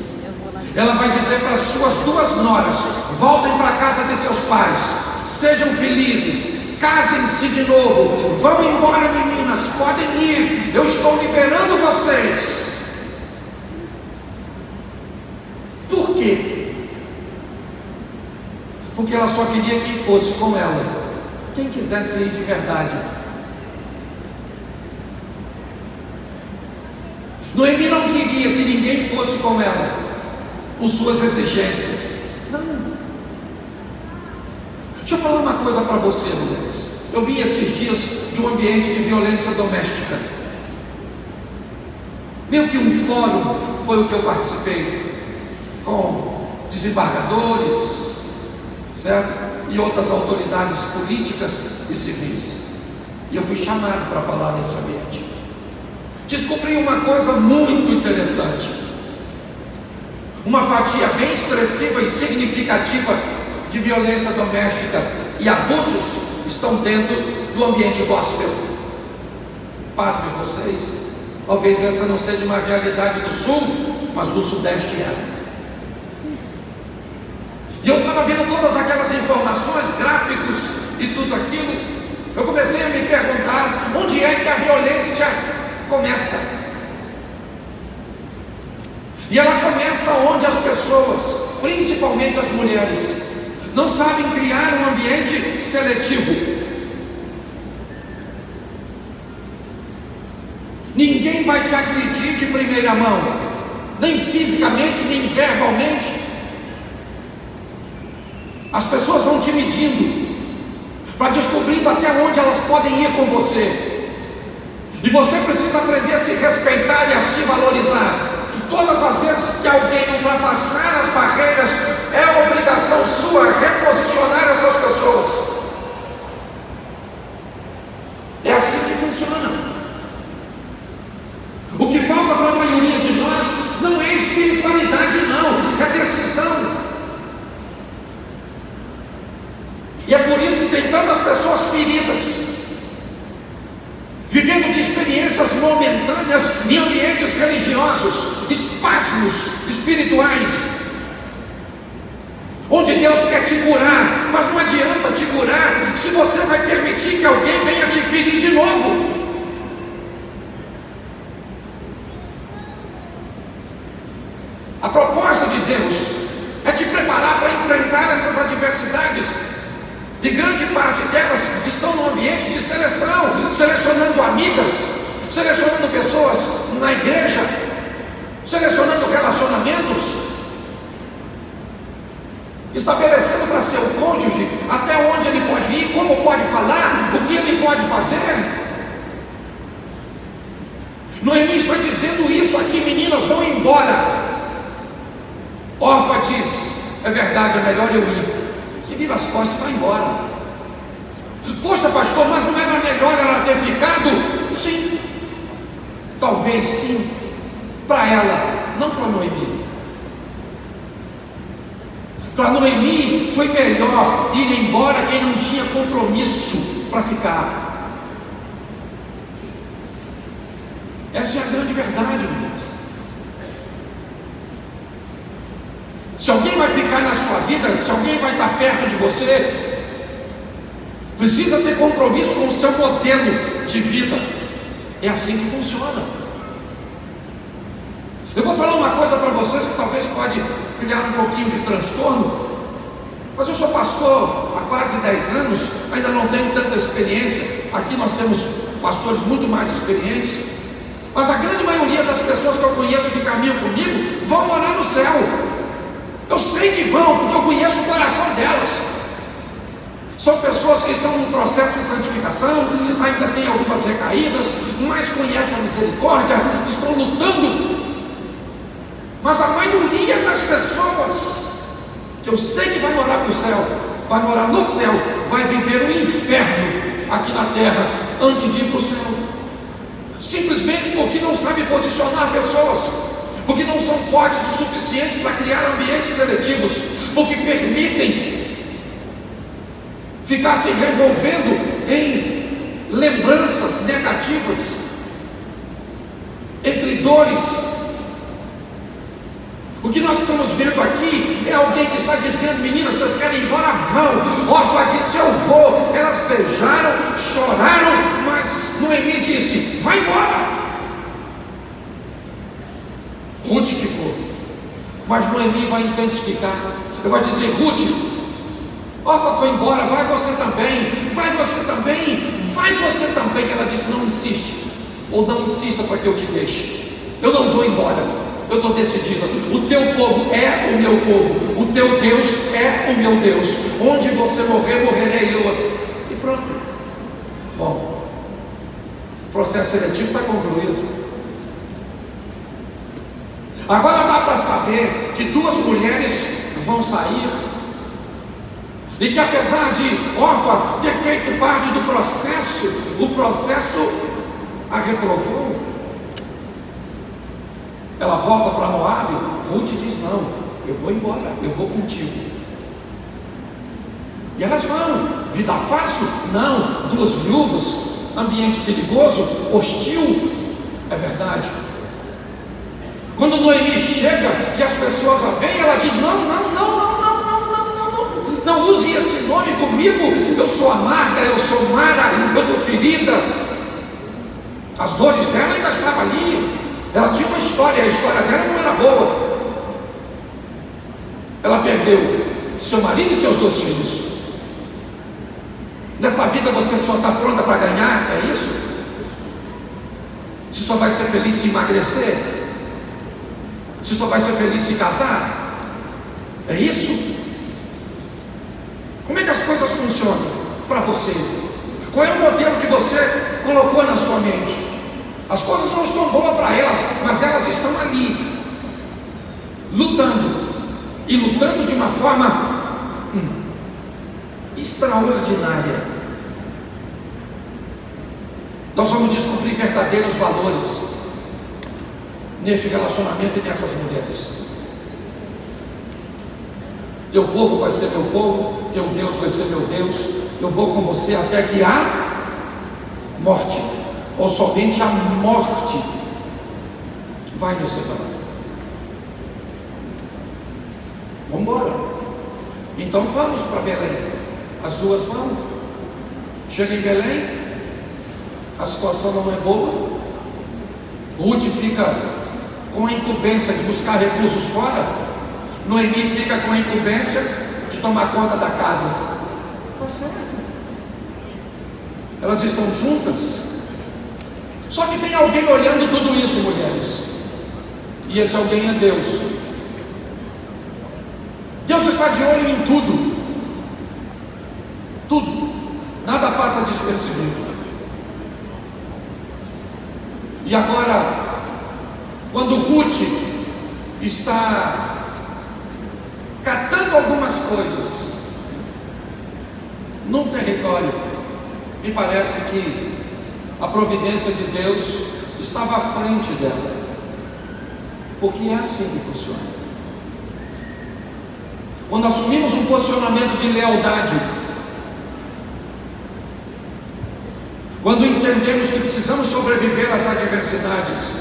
Ela vai dizer para as suas 2 noras: voltem para a casa de seus pais, sejam felizes, casem-se de novo, vão embora, meninas, podem ir, eu estou liberando vocês. Por quê? Porque ela só queria quem fosse com ela, quem quisesse ir de verdade. Noemi não queria que ninguém fosse com ela por suas exigências. Não. Deixa eu falar uma coisa para você, mulheres. Eu vim esses dias de um ambiente de violência doméstica. Meio que um fórum foi o que eu participei, com desembargadores, certo? E outras autoridades políticas e civis. E eu fui chamado para falar nesse ambiente. descobri uma coisa muito interessante. Uma fatia bem expressiva e significativa de violência doméstica e abusos estão dentro do ambiente gospel. Pasmem vocês, talvez essa não seja uma realidade do sul, mas do sudeste era. E eu estava vendo todas aquelas informações, gráficos e tudo aquilo. Eu comecei a me perguntar: onde é que a violência começa? E ela começa onde as pessoas, principalmente as mulheres, não sabem criar um ambiente seletivo. Ninguém vai te agredir de primeira mão, nem fisicamente, nem verbalmente. As pessoas vão te medindo, para descobrindo até onde elas podem ir com você. E você precisa aprender a se respeitar e a se valorizar. Todas as vezes que alguém ultrapassar as barreiras, é obrigação sua reposicionar essas pessoas. É assim que funciona. O que falta para a maioria de nós não é espiritualidade, não, é decisão. E é por isso que tem tantas pessoas feridas, vivendo de experiências momentâneas em ambientes religiosos, espasmos espirituais, onde Deus quer te curar, mas não adianta te curar se você vai permitir que alguém venha te ferir de novo. A proposta de Deus é te preparar para enfrentar essas adversidades. E grande parte delas estão no ambiente de seleção, selecionando amigas, selecionando pessoas na igreja, selecionando relacionamentos, estabelecendo para seu cônjuge até onde ele pode ir, como pode falar, o que ele pode fazer. Noemi está dizendo isso aqui: meninas, vão embora. Orfa diz: é verdade, é melhor eu ir. E vira as costas e vai embora. Poxa, pastor, mas não era melhor ela ter ficado? Sim, talvez sim, para ela, não para Noemi. Para Noemi foi melhor ir embora quem não tinha compromisso para ficar. Essa é a grande verdade, meus. Se alguém vai ficar na sua vida, se alguém vai estar perto de você, precisa ter compromisso com o seu modelo de vida. É assim que funciona. Eu vou falar uma coisa para vocês que talvez pode criar um pouquinho de transtorno, mas eu sou pastor há quase 10 anos, ainda não tenho tanta experiência. Aqui nós temos pastores muito mais experientes, mas a grande maioria das pessoas que eu conheço que caminham comigo vão morar no céu. Eu sei que vão, porque eu conheço o coração delas. São pessoas que estão num processo de santificação, ainda tem algumas recaídas, mas conhecem a misericórdia, estão lutando. Mas a maioria das pessoas que eu sei que vai morar para o céu, vai morar no céu, vai viver o inferno aqui na terra antes de ir para o céu. Simplesmente porque não sabe posicionar pessoas, porque não são fortes o suficiente para criar ambientes seletivos, porque permitem ficar se revolvendo em lembranças negativas, entre dores. O que nós estamos vendo aqui é alguém que está dizendo: meninas, vocês querem ir embora? Vão. Orfa disse: eu vou. Elas beijaram, choraram, mas Noemi disse: vai embora. Ruth ficou, mas Noemi vai intensificar. Eu vou dizer: Ruth, Orfa foi embora, vai você também, vai você também, vai você também. Ela disse: não insiste, ou não insista para que eu te deixe. Eu não vou embora, eu estou decidida. O teu povo é o meu povo, o teu Deus é o meu Deus. Onde você morrer, morrerei eu. E pronto. Bom, o processo seletivo está concluído. Agora dá para saber que duas mulheres vão sair, e que apesar de Orfa ter feito parte do processo, o processo a reprovou. ela volta para Moabe. Ruth diz: não, eu vou embora, eu vou contigo. E elas vão. Vida fácil? Não. 2 viúvas, ambiente perigoso, hostil. É verdade. Quando Noemi chega e as pessoas a veem, ela diz: não use esse nome comigo, eu sou amarga, eu sou Mara, eu estou ferida. As dores dela ainda estavam ali. Ela tinha uma história, a história dela não era boa. Ela perdeu seu marido e seus 2 filhos. Nessa vida você só está pronta para ganhar, é isso? Você só vai ser feliz se emagrecer? Você só vai ser feliz se casar? É isso? Como é que as coisas funcionam para você? Qual é o modelo que você colocou na sua mente? As coisas não estão boas para elas, mas elas estão ali, lutando, e lutando de uma forma extraordinária. Nós vamos descobrir verdadeiros valores neste relacionamento e nessas mulheres. Teu povo vai ser meu povo, teu Deus vai ser meu Deus. Eu vou com você até que há morte, ou somente a morte vai nos separar. Vamos embora. Então vamos para Belém. As 2 vão. Chega em Belém, a situação não é boa. Ruth fica com a incumbência de buscar recursos fora. Noemi fica com a incumbência de tomar conta da casa. Está certo. Elas estão juntas. Só que tem alguém olhando tudo isso, mulheres. E esse alguém é Deus. Deus está de olho em tudo. Tudo. Nada passa despercebido. E agora, quando Ruth está catando algumas coisas num território, me parece que a providência de Deus estava à frente dela, porque é assim que funciona. Quando assumimos um posicionamento de lealdade, quando entendemos que precisamos sobreviver às adversidades,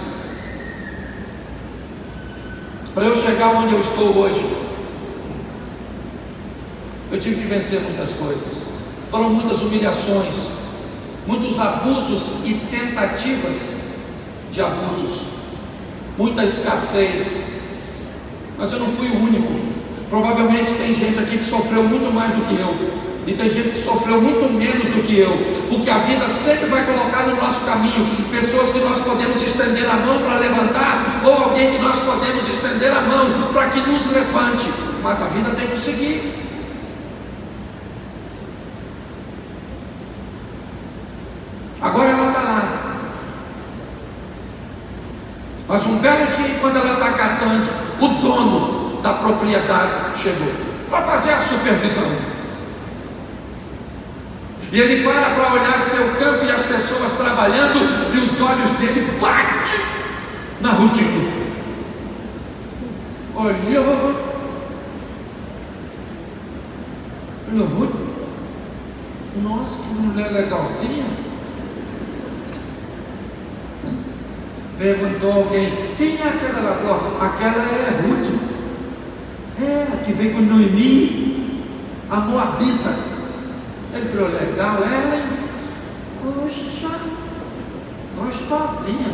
para eu chegar onde eu estou hoje, eu tive que vencer muitas coisas. Foram muitas humilhações, muitos abusos e tentativas de abusos, muita escassez, mas eu não fui o único. Provavelmente tem gente aqui que sofreu muito mais do que eu, e tem gente que sofreu muito menos do que eu, porque a vida sempre vai colocar no nosso caminho pessoas que nós podemos estender a mão para levantar, ou alguém que nós podemos estender a mão para que nos levante, mas a vida tem que seguir. Agora ela está lá, mas um belo dia, enquanto ela está catando, o dono da propriedade chegou para fazer a supervisão. E ele para olhar seu campo e as pessoas trabalhando, e os olhos dele batem na Ruth. Olhou, falou: Ruth, nossa, que mulher legalzinha. Perguntou alguém: quem é aquela? Ela falou: aquela é Ruth, é, que veio com Noemi, a Moabita. Ele falou: legal, ela, hein? Poxa, gostosinha.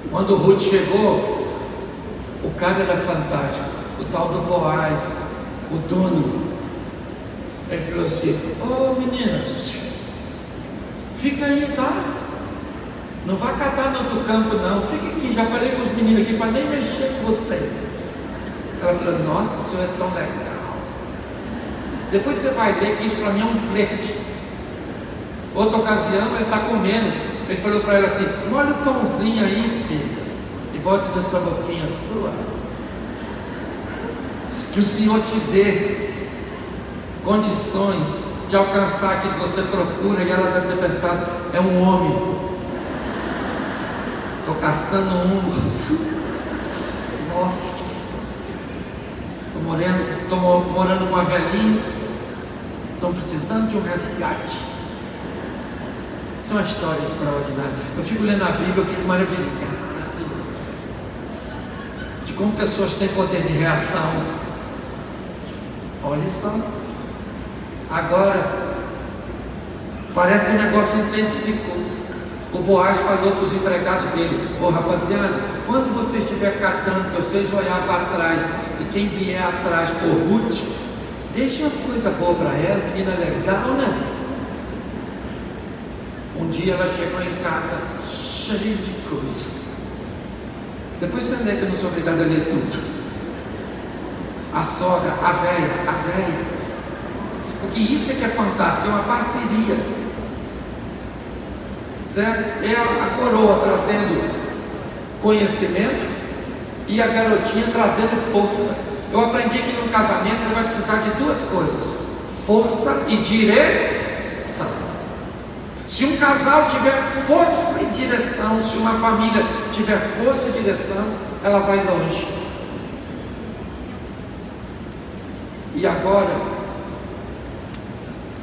Quando Ruth chegou, o cara era fantástico, o tal do Boaz, o dono. Ele falou assim: ô meninas, fica aí, tá? Não vai catar no outro campo não, fica aqui, já falei com os meninos aqui para nem mexer com você. Ela falou: nossa, o senhor é tão legal. Depois você vai ler que isso para mim é um flerte. Outra ocasião, ele está comendo, ele falou para ela assim: molha o pãozinho aí, filho, e bote na sua boquinha sua, que o Senhor te dê condições de alcançar aquilo que você procura, e ela deve ter pensado: é um homem, estou caçando um, nossa, estou morando com uma velhinha, estão precisando de um resgate. Isso é uma história extraordinária. Eu fico lendo a Bíblia, eu fico maravilhado de como pessoas têm poder de reação. Olha só, agora parece que o negócio intensificou. O Boaz falou para os empregados dele: ô rapaziada, quando você estiver catando, para vocês olhar para trás, e quem vier atrás for Ruth, deixa as coisas boas para ela, menina legal, né? Um dia ela chegou em casa cheia de coisa. Depois você lê, que eu não sou obrigado a ler tudo. A sogra, a velha. Porque isso é que é fantástico, é uma parceria. Certo? É a coroa trazendo conhecimento e a garotinha trazendo força. Eu aprendi que no casamento você vai precisar de duas coisas: força e direção. Se um casal tiver força e direção, se uma família tiver força e direção, ela vai longe. E agora,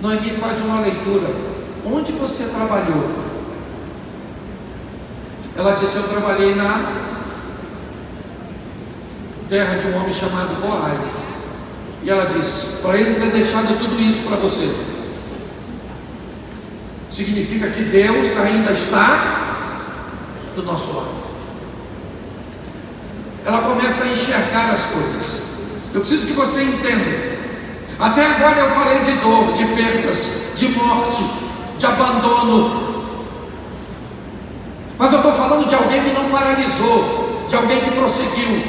Noemi faz uma leitura. Onde você trabalhou? Ela disse: eu trabalhei na terra de um homem chamado Boaz. E ela disse: para ele ter deixado tudo isso para você, significa que Deus ainda está do nosso lado. Ela começa a enxergar as coisas. Eu preciso que você entenda. Até agora eu falei de dor, de perdas, de morte, de abandono. Mas eu estou falando de alguém que não paralisou, de alguém que prosseguiu,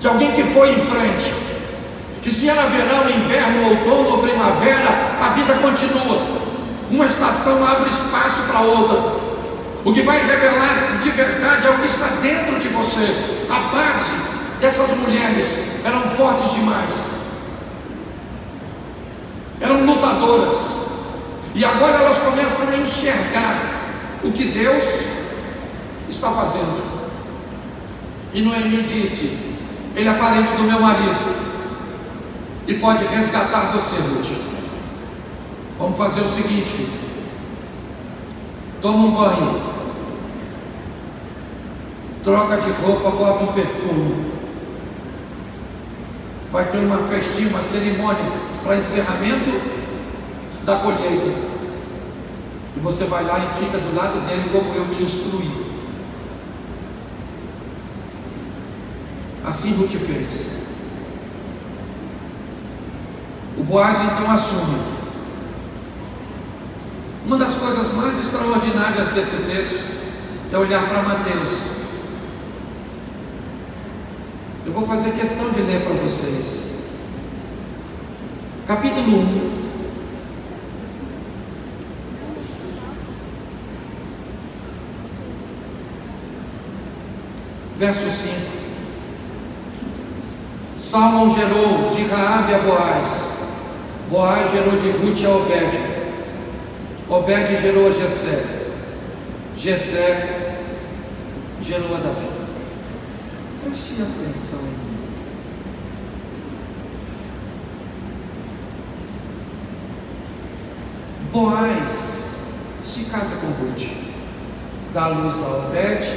de alguém que foi em frente. Que se era verão, inverno, outono ou primavera, a vida continua. Uma estação abre espaço para outra. O que vai revelar de verdade é o que está dentro de você. A base dessas mulheres eram fortes demais, eram lutadoras, e agora elas começam a enxergar o que Deus está fazendo. E Noemi disse: ele é parente do meu marido e pode resgatar você, Ruth. Vamos fazer o seguinte, filho. Toma um banho, troca de roupa, bota um perfume. Vai ter uma festinha, uma cerimônia para encerramento da colheita. E você vai lá e fica do lado dele como eu te instruí. Assim Ruth fez. O Boaz então assume. Uma das coisas mais extraordinárias desse texto é olhar para Mateus. Eu vou fazer questão de ler para vocês. Capítulo 1. Verso 5. Salmão gerou de Raabe a Boaz. Boaz gerou de Ruth a Obed. Obed gerou a Jessé. Jessé gerou a Davi. Preste atenção em mim. Boaz se casa com Ruth, dá luz a Obed,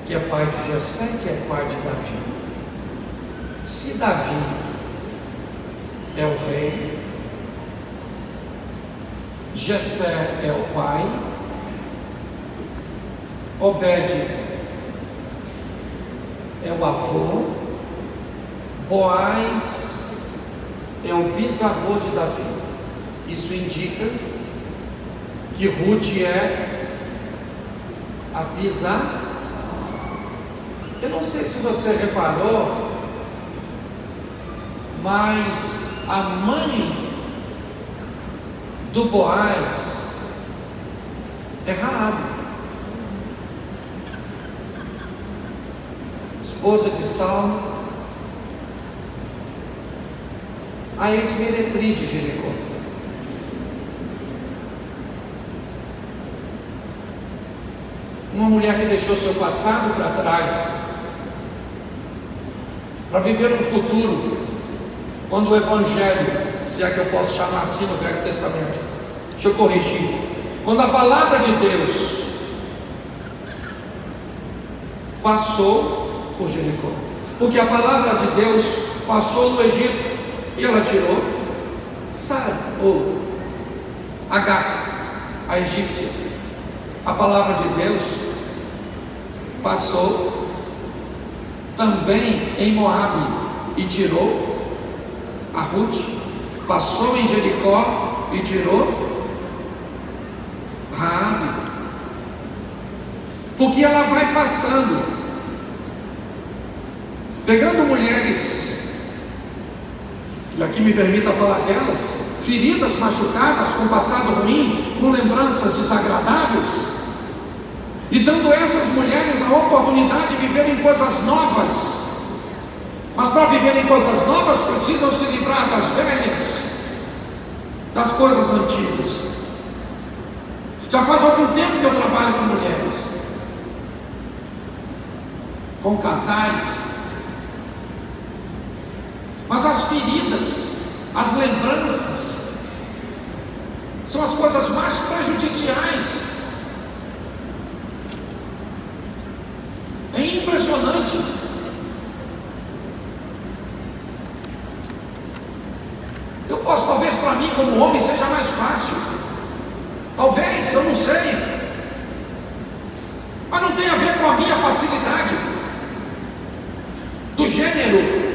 que é pai de Jessé, que é pai de Davi. Se Davi é o rei, Jessé é o pai, Obed é o avô, Boaz é o bisavô de Davi. Isso indica que Ruth é a bisavó. Eu não sei se você reparou, mas a mãe do Boaz é Raabe, esposa de Saulo. a ex-meretriz de Jericó. Uma mulher que deixou seu passado para trás, para viver um futuro, quando o Evangelho, se é que eu posso chamar assim no Velho Testamento, deixa eu corrigir, quando a palavra de Deus passou por Jericó, porque a palavra de Deus passou no Egito e ela tirou Sara, ou Agar, a egípcia. A palavra de Deus passou também em Moabe e tirou a Ruth, passou em Jericó e tirou Raabe, porque ela vai passando, pegando mulheres, e aqui me permita falar delas, feridas, machucadas, com passado ruim, com lembranças desagradáveis, e dando a essas mulheres a oportunidade de viverem coisas novas. Mas para viverem coisas novas precisam se livrar das velhas, das coisas antigas. Já faz algum tempo que eu trabalho com mulheres, com casais, mas as feridas, as lembranças são as coisas mais prejudiciais. É impressionante. Eu posso, talvez para mim como homem seja mais fácil, talvez, eu não sei, mas não tem a ver com a minha facilidade do gênero,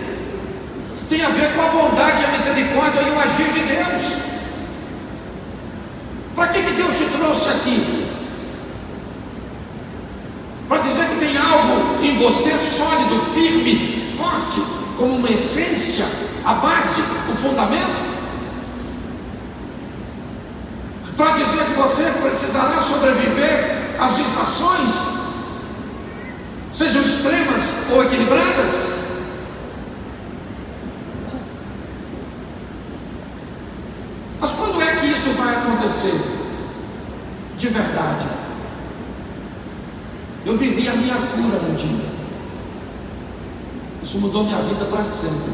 tem a ver com a bondade, a misericórdia e o agir de Deus. Para que Deus te trouxe aqui? Para dizer que tem algo em você sólido, firme, forte, como uma essência, a base, o fundamento? Para dizer que você precisará sobreviver às estações, sejam extremas ou equilibradas? Mas quando é que isso vai acontecer? De verdade. Eu vivi a minha cura um dia. Isso mudou minha vida para sempre.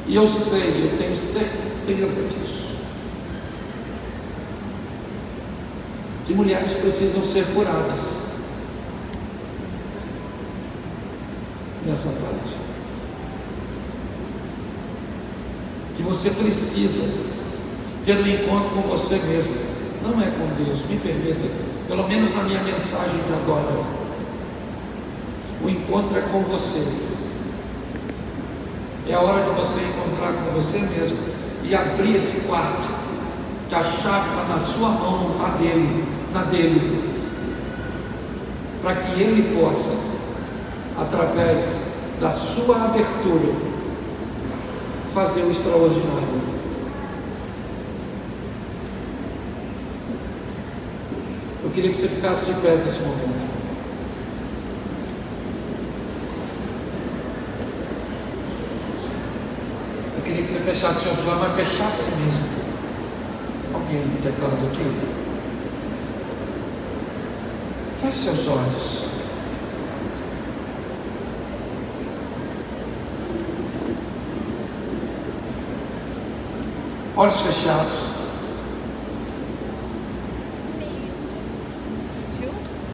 E eu sei, eu tenho certeza disso, que mulheres precisam ser curadas nessa tarde. Que você precisa ter um encontro com você mesmo. Não é com Deus, me permita, pelo menos na minha mensagem de agora. O encontro é com você. É a hora de você encontrar com você mesmo e abrir esse quarto, que a chave está na sua mão, não está na dele, para que ele possa, através da sua abertura, fazer o extraordinário. Eu queria que você ficasse de pé nesse momento. Eu queria que você fechasse seus olhos, mas fechasse mesmo. Alguém no teclado aqui? Feche seus olhos. Olhos fechados.